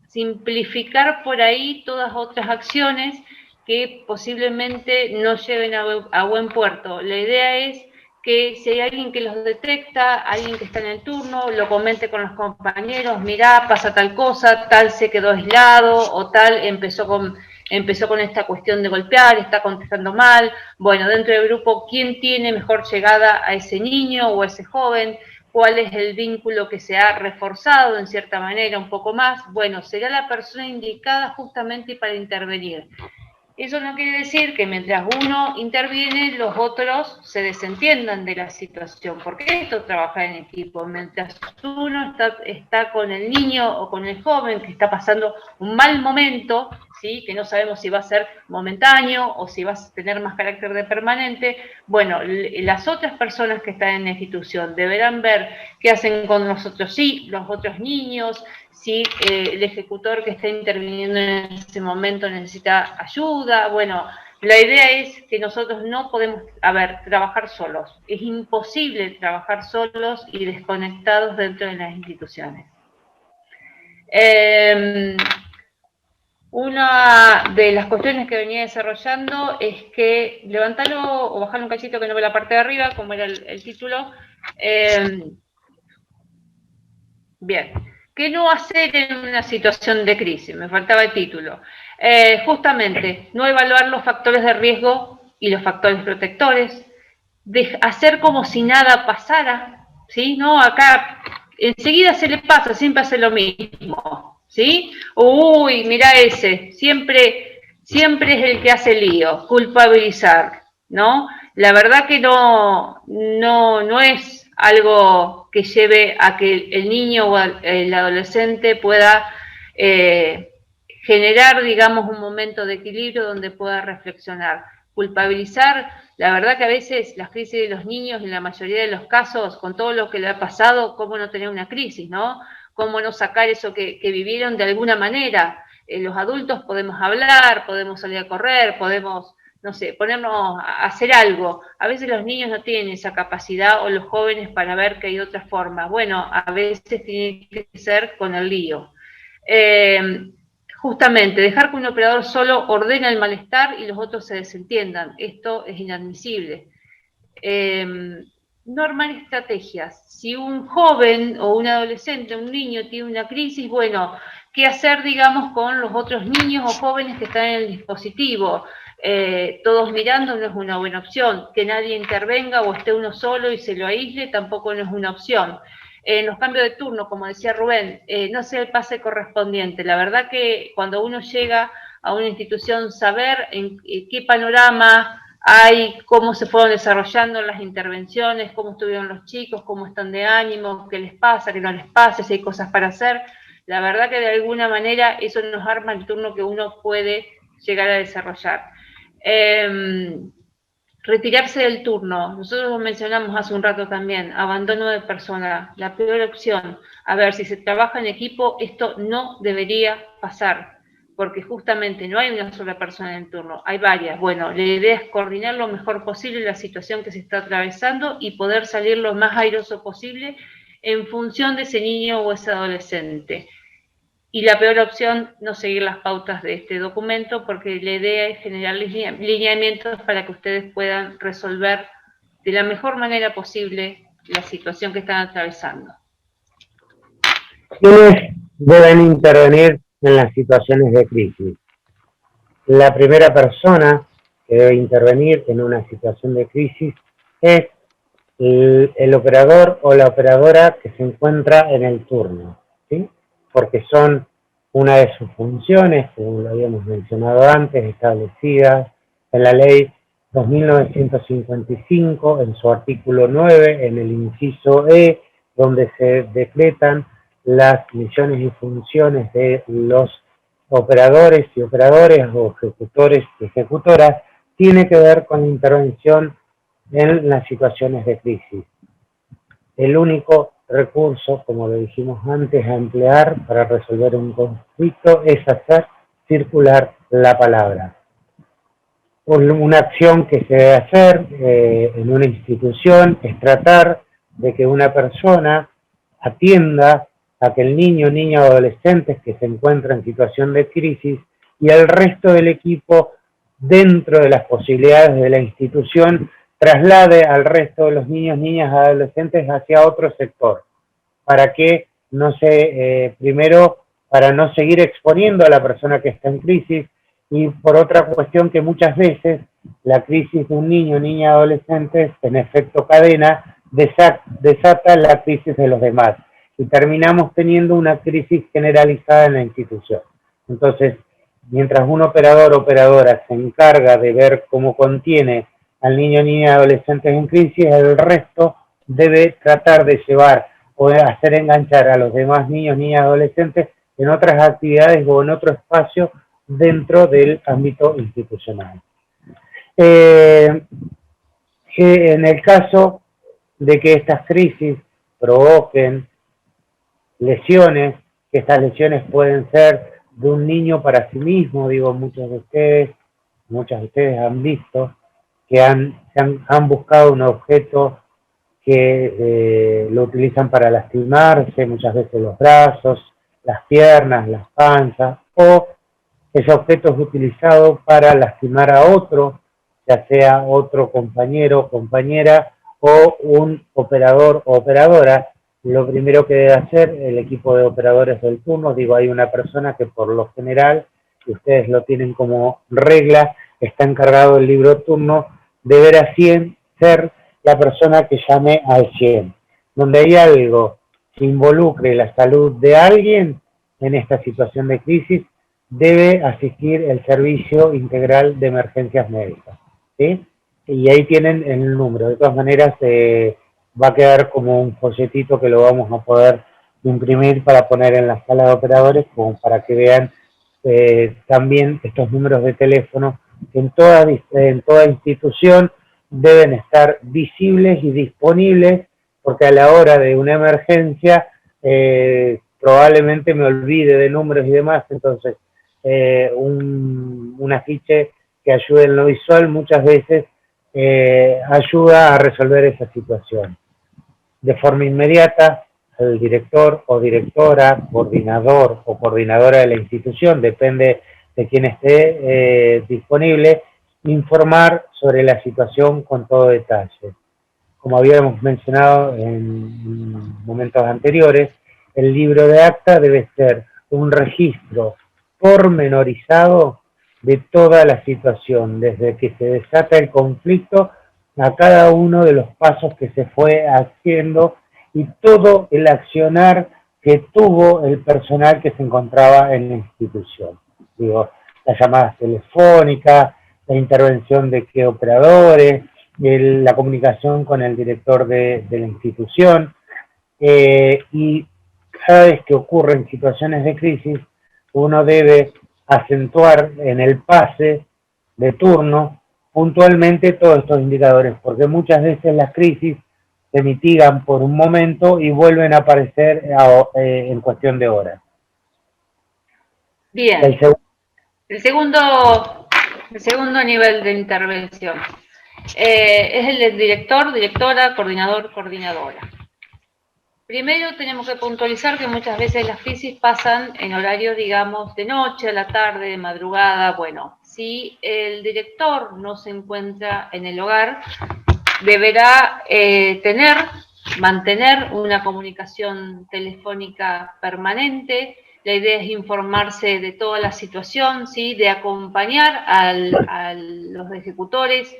simplificar por ahí todas otras acciones que posiblemente no lleven a buen puerto. La idea es que si hay alguien que los detecta, alguien que está en el turno, lo comente con los compañeros, mirá, pasa tal cosa, tal se quedó aislado, o tal empezó con esta cuestión de golpear, está contestando mal. Bueno, dentro del grupo, ¿quién tiene mejor llegada a ese niño o a ese joven? ¿Cuál es el vínculo que se ha reforzado en cierta manera un poco más? Bueno, será la persona indicada justamente para intervenir. Eso no quiere decir que mientras uno interviene, los otros se desentiendan de la situación, porque esto trabaja en equipo. Mientras uno está con el niño o con el joven que está pasando un mal momento, ¿sí? Que no sabemos si va a ser momentáneo o si va a tener más carácter de permanente, bueno, las otras personas que están en la institución deberán ver qué hacen con los otros niños, si el ejecutor que está interviniendo en ese momento necesita ayuda. Bueno, la idea es que nosotros no podemos, trabajar solos. Es imposible trabajar solos y desconectados dentro de las instituciones. Una de las cuestiones que venía desarrollando es que levantarlo o bajarlo un cachito que no ve la parte de arriba, como era el título. Bien. ¿Qué no hacer en una situación de crisis? Me faltaba el título. Justamente, no evaluar los factores de riesgo y los factores protectores, hacer como si nada pasara, ¿sí? No, acá enseguida se le pasa, siempre hace lo mismo, ¿sí? Uy, mira ese, siempre es el que hace lío, culpabilizar, ¿no? La verdad que no es algo que lleve a que el niño o el adolescente pueda generar, digamos, un momento de equilibrio donde pueda reflexionar. Culpabilizar, la verdad que a veces las crisis de los niños, en la mayoría de los casos, con todo lo que le ha pasado, cómo no tener una crisis, ¿no? Cómo no sacar eso que vivieron de alguna manera. Los adultos podemos hablar, podemos salir a correr, podemos, no sé, ponernos a hacer algo. A veces los niños no tienen esa capacidad o los jóvenes para ver que hay otras formas. Bueno, a veces tiene que ser con el lío. Justamente, dejar que un operador solo ordene el malestar y los otros se desentiendan. Esto es inadmisible. norman estrategias. Si un joven o un adolescente, un niño tiene una crisis, bueno, ¿qué hacer, digamos, con los otros niños o jóvenes que están en el dispositivo? Todos mirando no es una buena opción. Que nadie intervenga o esté uno solo y se lo aísle tampoco no es una opción. En los cambios de turno, como decía Rubén, no sé el pase correspondiente. La verdad que cuando uno llega a una institución, saber en qué panorama hay, cómo se fueron desarrollando las intervenciones, cómo estuvieron los chicos, cómo están de ánimo, qué les pasa, qué no les pasa, si hay cosas para hacer. La verdad que de alguna manera eso nos arma el turno que uno puede llegar a desarrollar. Retirarse del turno. Nosotros lo mencionamos hace un rato también, abandono de personal, la peor opción. A ver, si se trabaja en equipo, esto no debería pasar, porque justamente no hay una sola persona en el turno, hay varias. Bueno, la idea es coordinar lo mejor posible la situación que se está atravesando y poder salir lo más airoso posible en función de ese niño o ese adolescente. Y la peor opción, no seguir las pautas de este documento, porque la idea es generar lineamientos para que ustedes puedan resolver de la mejor manera posible la situación que están atravesando. ¿Quiénes deben intervenir en las situaciones de crisis? La primera persona que debe intervenir en una situación de crisis es el operador o la operadora que se encuentra en el turno, ¿sí? Porque son una de sus funciones, como lo habíamos mencionado antes, establecidas en la ley 2955, en su artículo 9, en el inciso E, donde se decretan las misiones y funciones de los operadores y operadoras o ejecutores y ejecutoras, tiene que ver con la intervención en las situaciones de crisis. El único recurso, como lo dijimos antes, a emplear para resolver un conflicto es hacer circular la palabra. Una acción que se debe hacer en una institución es tratar de que una persona atienda a que el niño, niña o adolescentes que se encuentra en situación de crisis y el resto del equipo, dentro de las posibilidades de la institución, traslade al resto de los niños, niñas, adolescentes hacia otro sector, para que no se, primero, para no seguir exponiendo a la persona que está en crisis, y por otra cuestión que muchas veces la crisis de un niño, niña, adolescente, en efecto cadena, desata la crisis de los demás, y terminamos teniendo una crisis generalizada en la institución. Entonces, mientras un operador o operadora se encarga de ver cómo contiene al niño, niña, adolescentes en crisis, el resto debe tratar de llevar o de hacer enganchar a los demás niños, niñas, adolescentes en otras actividades o en otro espacio dentro del ámbito institucional. En el caso de que estas crisis provoquen lesiones, que estas lesiones pueden ser de un niño para sí mismo, digo, muchas de ustedes han visto que han buscado un objeto que lo utilizan para lastimarse, muchas veces los brazos, las piernas, las panzas, o ese objeto es utilizado para lastimar a otro, ya sea otro compañero o compañera o un operador o operadora. Lo primero que debe hacer el equipo de operadores del turno, digo, hay una persona que por lo general, y ustedes lo tienen como regla, está encargado del libro turno, deberá ser la persona que llame al 100. Donde hay algo que involucre la salud de alguien en esta situación de crisis, debe asistir el Servicio Integral de Emergencias Médicas, ¿sí? Y ahí tienen el número. De todas maneras, va a quedar como un folletito que lo vamos a poder imprimir para poner en la sala de operadores, como para que vean también estos números de teléfono que en toda institución deben estar visibles y disponibles, porque a la hora de una emergencia probablemente me olvide de números y demás. Entonces un afiche que ayude en lo visual muchas veces ayuda a resolver esa situación de forma inmediata. El director o directora, coordinador o coordinadora de la institución, depende de quién esté disponible, informar sobre la situación con todo detalle. como habíamos mencionado en momentos anteriores, el libro de acta debe ser un registro pormenorizado de toda la situación, desde que se desata el conflicto a cada uno de los pasos que se fue haciendo y todo el accionar que tuvo el personal que se encontraba en la institución. Digo, las llamadas telefónicas, la intervención de qué operadores, la comunicación con el director de la institución, y cada vez que ocurren situaciones de crisis, uno debe acentuar en el pase de turno puntualmente todos estos indicadores, porque muchas veces las crisis se mitigan por un momento y vuelven a aparecer en cuestión de horas. Bien, el segundo nivel de intervención es el del director, directora, coordinador, coordinadora. Primero tenemos que puntualizar que muchas veces las crisis pasan en horario, digamos, de noche, a la tarde, de madrugada. Bueno, si el director no se encuentra en el hogar, deberá mantener una comunicación telefónica permanente. La idea es informarse de toda la situación, ¿sí? De acompañar a los ejecutores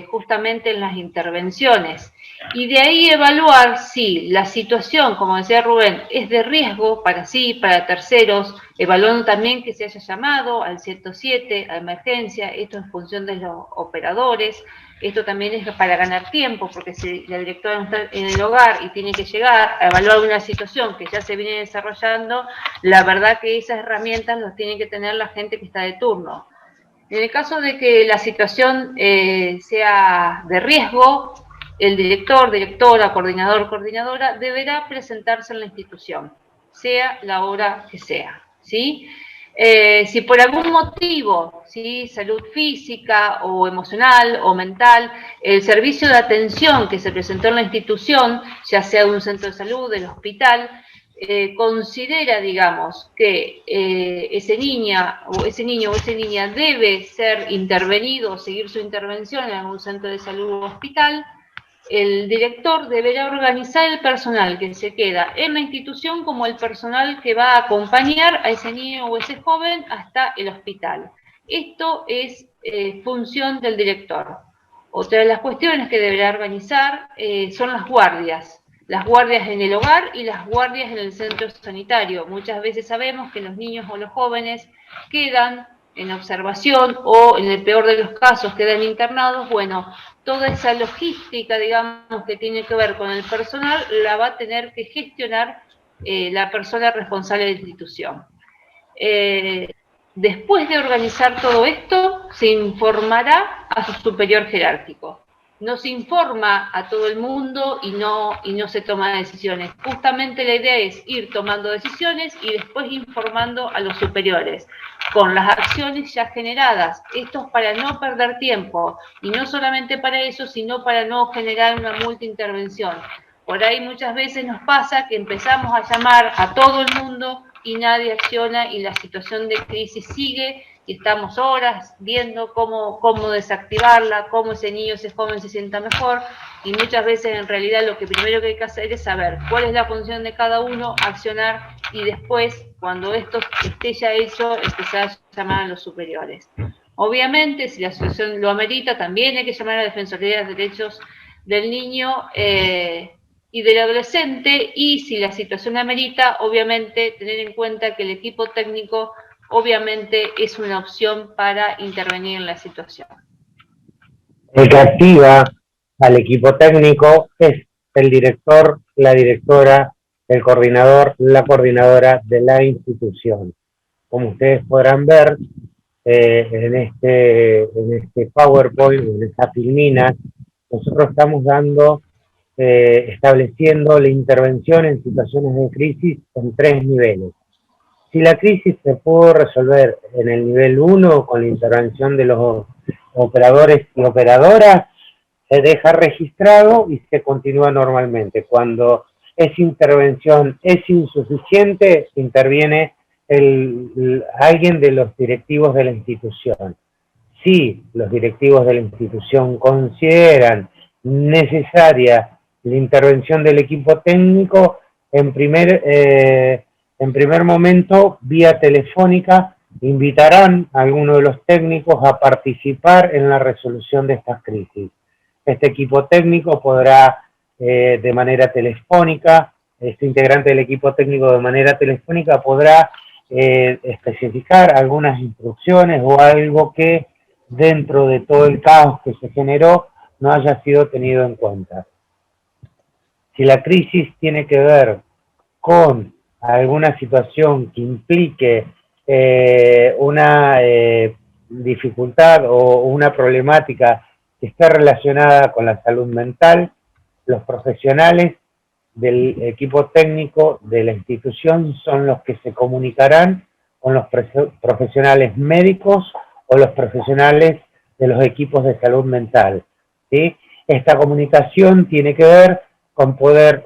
justamente en las intervenciones. Y de ahí evaluar si la situación, como decía Rubén, es de riesgo para sí, para terceros, evaluando también que se haya llamado al 107, a emergencia, esto en función de los operadores. Esto también es para ganar tiempo, porque si la directora no está en el hogar y tiene que llegar a evaluar una situación que ya se viene desarrollando, la verdad que esas herramientas las tiene que tener la gente que está de turno. En el caso de que la situación sea de riesgo, el director, directora, coordinador, coordinadora deberá presentarse en la institución, sea la hora que sea, ¿sí? Si por algún motivo, ¿sí? Salud física o emocional o mental, el servicio de atención que se presentó en la institución, ya sea de un centro de salud, del hospital, considera, digamos, que ese niño o esa niña debe ser intervenido o seguir su intervención en algún centro de salud o hospital, el director deberá organizar el personal que se queda en la institución como el personal que va a acompañar a ese niño o ese joven hasta el hospital. Esto es función del director. Otra de las cuestiones que deberá organizar son las guardias en el hogar y las guardias en el centro sanitario. Muchas veces sabemos que los niños o los jóvenes quedan en observación o en el peor de los casos quedan internados. Bueno, toda esa logística, digamos, que tiene que ver con el personal, la va a tener que gestionar la persona responsable de la institución. Después de organizar todo esto, se informará a su superior jerárquico. No se informa a todo el mundo y no se toman decisiones. Justamente la idea es ir tomando decisiones y después informando a los superiores con las acciones ya generadas. Esto es para no perder tiempo, y no solamente para eso, sino para no generar una multiintervención. Por ahí muchas veces nos pasa que empezamos a llamar a todo el mundo y nadie acciona y la situación de crisis sigue y estamos horas viendo cómo desactivarla, cómo ese niño, ese joven se sienta mejor, y muchas veces en realidad lo que primero que hay que hacer es saber cuál es la función de cada uno, accionar, y después, cuando esto esté ya hecho, empezar a llamar a los superiores. Obviamente, si la situación lo amerita, también hay que llamar a la Defensoría de Derechos del Niño y del adolescente, y si la situación amerita, obviamente tener en cuenta que el equipo técnico obviamente es una opción para intervenir en la situación. El que activa al equipo técnico es el director, la directora, el coordinador, la coordinadora de la institución. Como ustedes podrán ver en este PowerPoint, en esta filmina, nosotros estamos estableciendo la intervención en situaciones de crisis en 3 niveles. Si la crisis se pudo resolver en el nivel 1 con la intervención de los operadores y operadoras, se deja registrado y se continúa normalmente. Cuando esa intervención es insuficiente, interviene alguien de los directivos de la institución. Si los directivos de la institución consideran necesaria la intervención del equipo técnico, en primer momento, vía telefónica, invitarán a algunos de los técnicos a participar en la resolución de estas crisis. Este equipo técnico podrá, de manera telefónica, este integrante del equipo técnico de manera telefónica podrá especificar algunas instrucciones o algo que dentro de todo el caos que se generó no haya sido tenido en cuenta. Si la crisis tiene que ver con alguna situación que implique una dificultad o una problemática que esté relacionada con la salud mental, los profesionales del equipo técnico de la institución son los que se comunicarán con los profesionales médicos o los profesionales de los equipos de salud mental, ¿sí? Esta comunicación tiene que ver con poder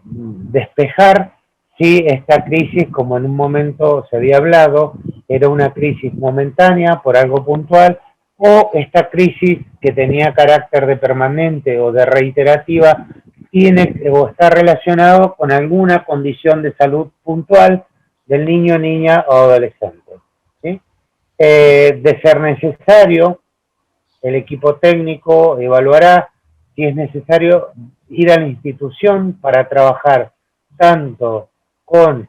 despejar si esta crisis, como en un momento se había hablado, era una crisis momentánea por algo puntual, o esta crisis que tenía carácter de permanente o de reiterativa tiene o está relacionado con alguna condición de salud puntual del niño, niña o adolescente, ¿sí? De ser necesario, el equipo técnico evaluará si es necesario ir a la institución para trabajar tanto con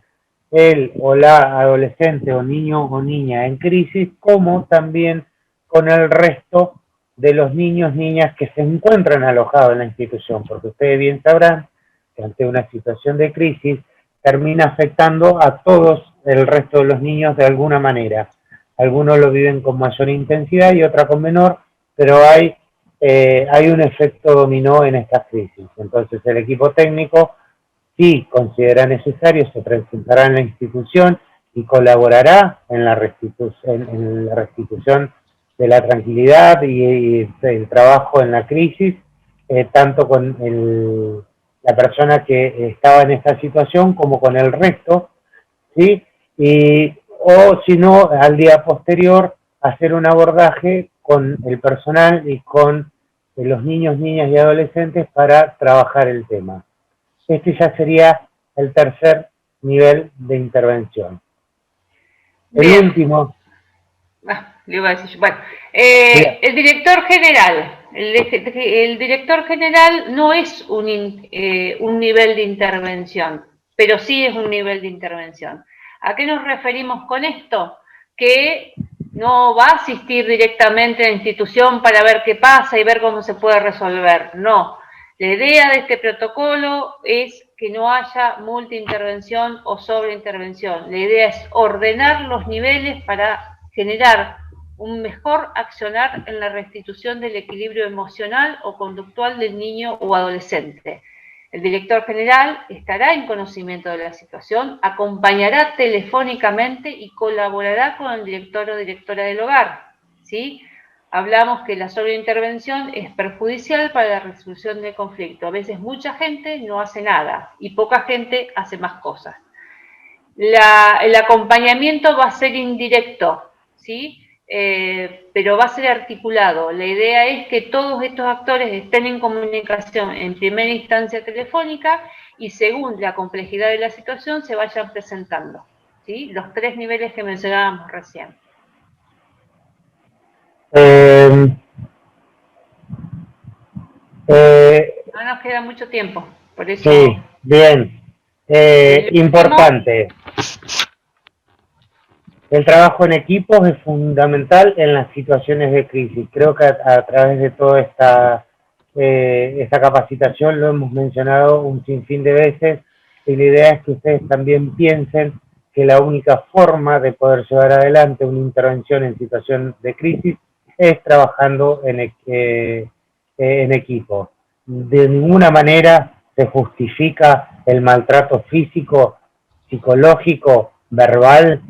el o la adolescente o niño o niña en crisis, como también con el resto de los niños, niñas que se encuentran alojados en la institución, porque ustedes bien sabrán que ante una situación de crisis termina afectando a todos el resto de los niños de alguna manera. Algunos lo viven con mayor intensidad y otros con menor, pero hay un efecto dominó en estas crisis. Entonces el equipo técnico, si considera necesario, se presentará en la institución y colaborará en la restitución de la tranquilidad y el trabajo en la crisis, tanto con la persona que estaba en esta situación como con el resto, ¿sí? O si no, al día posterior, hacer un abordaje con el personal y con los niños, niñas y adolescentes para trabajar el tema. Este ya sería el tercer nivel de intervención. Bien. El último. Le iba a decir, bueno, el director general, el director general no es un nivel de intervención, pero sí es un nivel de intervención. ¿A qué nos referimos con esto? Que no va a asistir directamente a la institución para ver qué pasa y ver cómo se puede resolver. No. La idea de este protocolo es que no haya multiintervención o sobreintervención. La idea es ordenar los niveles para generar un mejor accionar en la restitución del equilibrio emocional o conductual del niño o adolescente. El director general estará en conocimiento de la situación, acompañará telefónicamente y colaborará con el director o directora del hogar, ¿sí? Hablamos que la sobreintervención es perjudicial para la resolución del conflicto. A veces mucha gente no hace nada y poca gente hace más cosas. El acompañamiento va a ser indirecto, ¿sí? Pero va a ser articulado. La idea es que todos estos actores estén en comunicación en primera instancia telefónica y según la complejidad de la situación se vayan presentando, ¿sí? Los tres niveles que mencionábamos recién. No nos queda mucho tiempo, por eso... Sí, bien. Importante. El trabajo en equipos es fundamental en las situaciones de crisis. Creo que a través de toda esta capacitación lo hemos mencionado un sinfín de veces y la idea es que ustedes también piensen que la única forma de poder llevar adelante una intervención en situación de crisis es trabajando en equipo. De ninguna manera se justifica el maltrato físico, psicológico, verbal,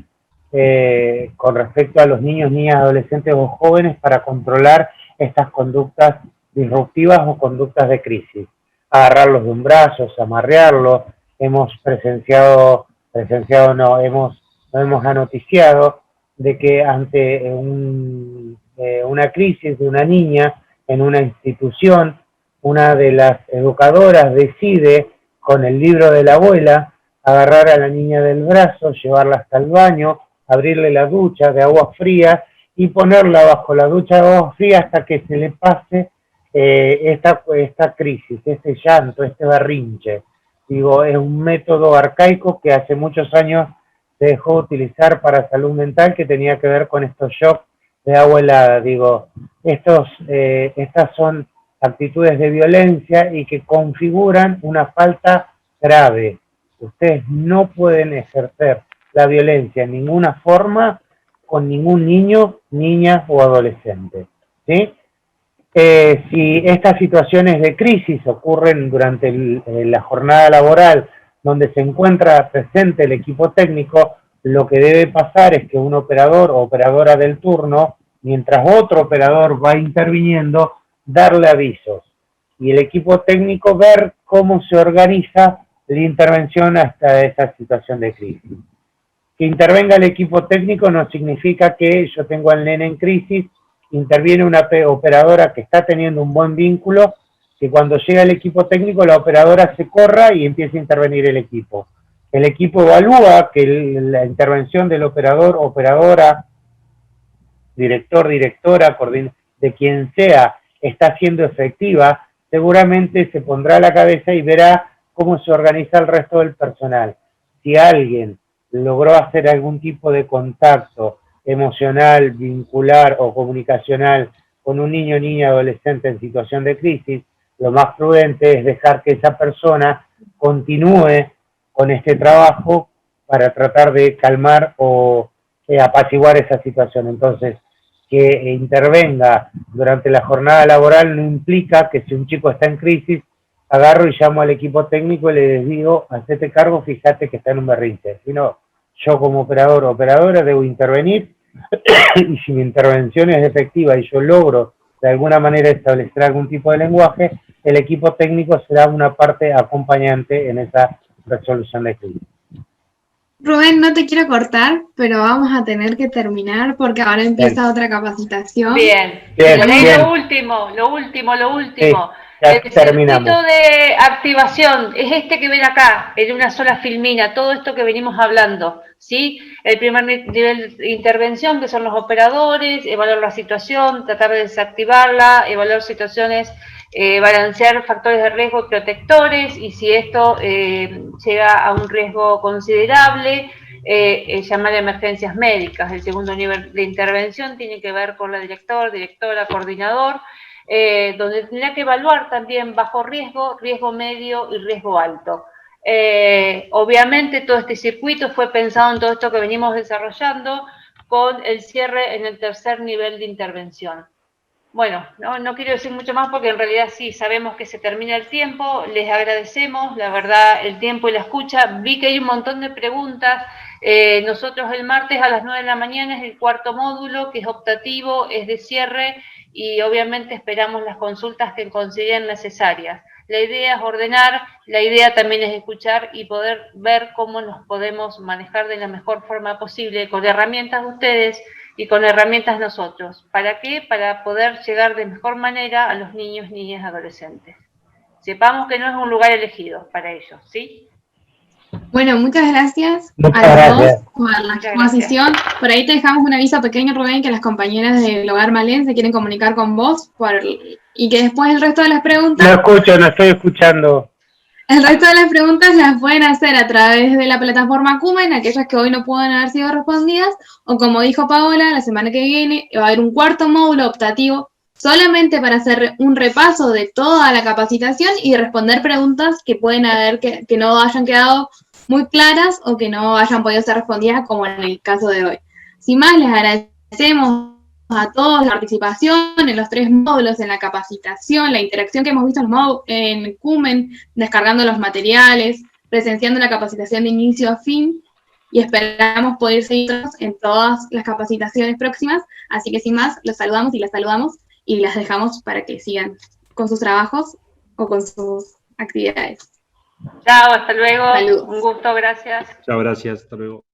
con respecto a los niños, niñas, adolescentes o jóvenes para controlar estas conductas disruptivas o conductas de crisis. Agarrarlos de un brazo, amarrearlos, hemos hemos anoticiado de que ante una crisis de una niña en una institución, una de las educadoras decide, con el libro de la abuela, agarrar a la niña del brazo, llevarla hasta el baño, abrirle la ducha de agua fría y ponerla bajo la ducha de agua fría hasta que se le pase esta crisis, este llanto, este berrinche. Digo, es un método arcaico que hace muchos años se dejó de utilizar para salud mental, que tenía que ver con estos shocks de agua helada. Digo, estas son actitudes de violencia y que configuran una falta grave. Ustedes no pueden ejercer la violencia en ninguna forma con ningún niño, niña o adolescente, ¿sí? Si estas situaciones de crisis ocurren durante la jornada laboral donde se encuentra presente el equipo técnico, lo que debe pasar es que un operador o operadora del turno, mientras otro operador va interviniendo, darle avisos. Y el equipo técnico ver cómo se organiza la intervención hasta esa situación de crisis. Que intervenga el equipo técnico no significa que yo tengo al nene en crisis, interviene una operadora que está teniendo un buen vínculo, que cuando llega el equipo técnico la operadora se corra y empieza a intervenir el equipo. El equipo evalúa que la intervención del operador, operadora, director, directora, de quien sea, está siendo efectiva, seguramente se pondrá a la cabeza y verá cómo se organiza el resto del personal. Si alguien logró hacer algún tipo de contacto emocional, vincular o comunicacional con un niño, niña, adolescente en situación de crisis, lo más prudente es dejar que esa persona continúe con este trabajo para tratar de calmar o apaciguar esa situación. Entonces, que intervenga durante la jornada laboral no implica que si un chico está en crisis, agarro y llamo al equipo técnico y les digo, hacete cargo, fíjate que está en un berrinche. Sino, yo como operador o operadora debo intervenir y si mi intervención es efectiva y yo logro de alguna manera establecer algún tipo de lenguaje, el equipo técnico será una parte acompañante en esa resolución de crisis. Rubén, no te quiero cortar, pero vamos a tener que terminar porque ahora empieza otra capacitación. Bien. Lo último. Sí, el circuito de activación es este que ven acá, en una sola filmina, todo esto que venimos hablando, ¿sí? El primer nivel de intervención, que son los operadores, evaluar la situación, tratar de desactivarla, evaluar situaciones, balancear factores de riesgo protectores, y si esto llega a un riesgo considerable, llamar a emergencias médicas. El segundo nivel de intervención tiene que ver con la directora, coordinador, donde tendría que evaluar también bajo riesgo, riesgo medio y riesgo alto. Obviamente todo este circuito fue pensado en todo esto que venimos desarrollando con el cierre en el tercer nivel de intervención. Bueno, no quiero decir mucho más porque en realidad sí, sabemos que se termina el tiempo, les agradecemos, la verdad, el tiempo y la escucha. Vi que hay un montón de preguntas. Nosotros el martes a las 9 de la mañana es el cuarto módulo, que es optativo, es de cierre, y obviamente esperamos las consultas que consideren necesarias. La idea es ordenar, la idea también es escuchar y poder ver cómo nos podemos manejar de la mejor forma posible con herramientas de ustedes y con herramientas nosotros. ¿Para qué? Para poder llegar de mejor manera a los niños, niñas, adolescentes. Sepamos que no es un lugar elegido para ellos, ¿sí? Bueno, muchas gracias a los dos por la exposición. Por ahí te dejamos un aviso pequeño, Rubén, que las compañeras del Hogar Malén se quieren comunicar con vos y que después el resto de las preguntas... No estoy escuchando. El resto de las preguntas las pueden hacer a través de la plataforma Cumen, aquellas que hoy no pueden haber sido respondidas, o como dijo Paola, la semana que viene va a haber un cuarto módulo optativo solamente para hacer un repaso de toda la capacitación y responder preguntas que pueden haber que no hayan quedado muy claras o que no hayan podido ser respondidas, como en el caso de hoy. Sin más, les agradecemos a todos la participación en los 3 módulos, en la capacitación, la interacción que hemos visto en Cumen, descargando los materiales, presenciando la capacitación de inicio a fin, y esperamos poder seguirnos en todas las capacitaciones próximas. Así que sin más, los saludamos y las saludamos y las dejamos para que sigan con sus trabajos o con sus actividades. Chao, hasta luego. Saludos. Un gusto, gracias. Chao, gracias, hasta luego.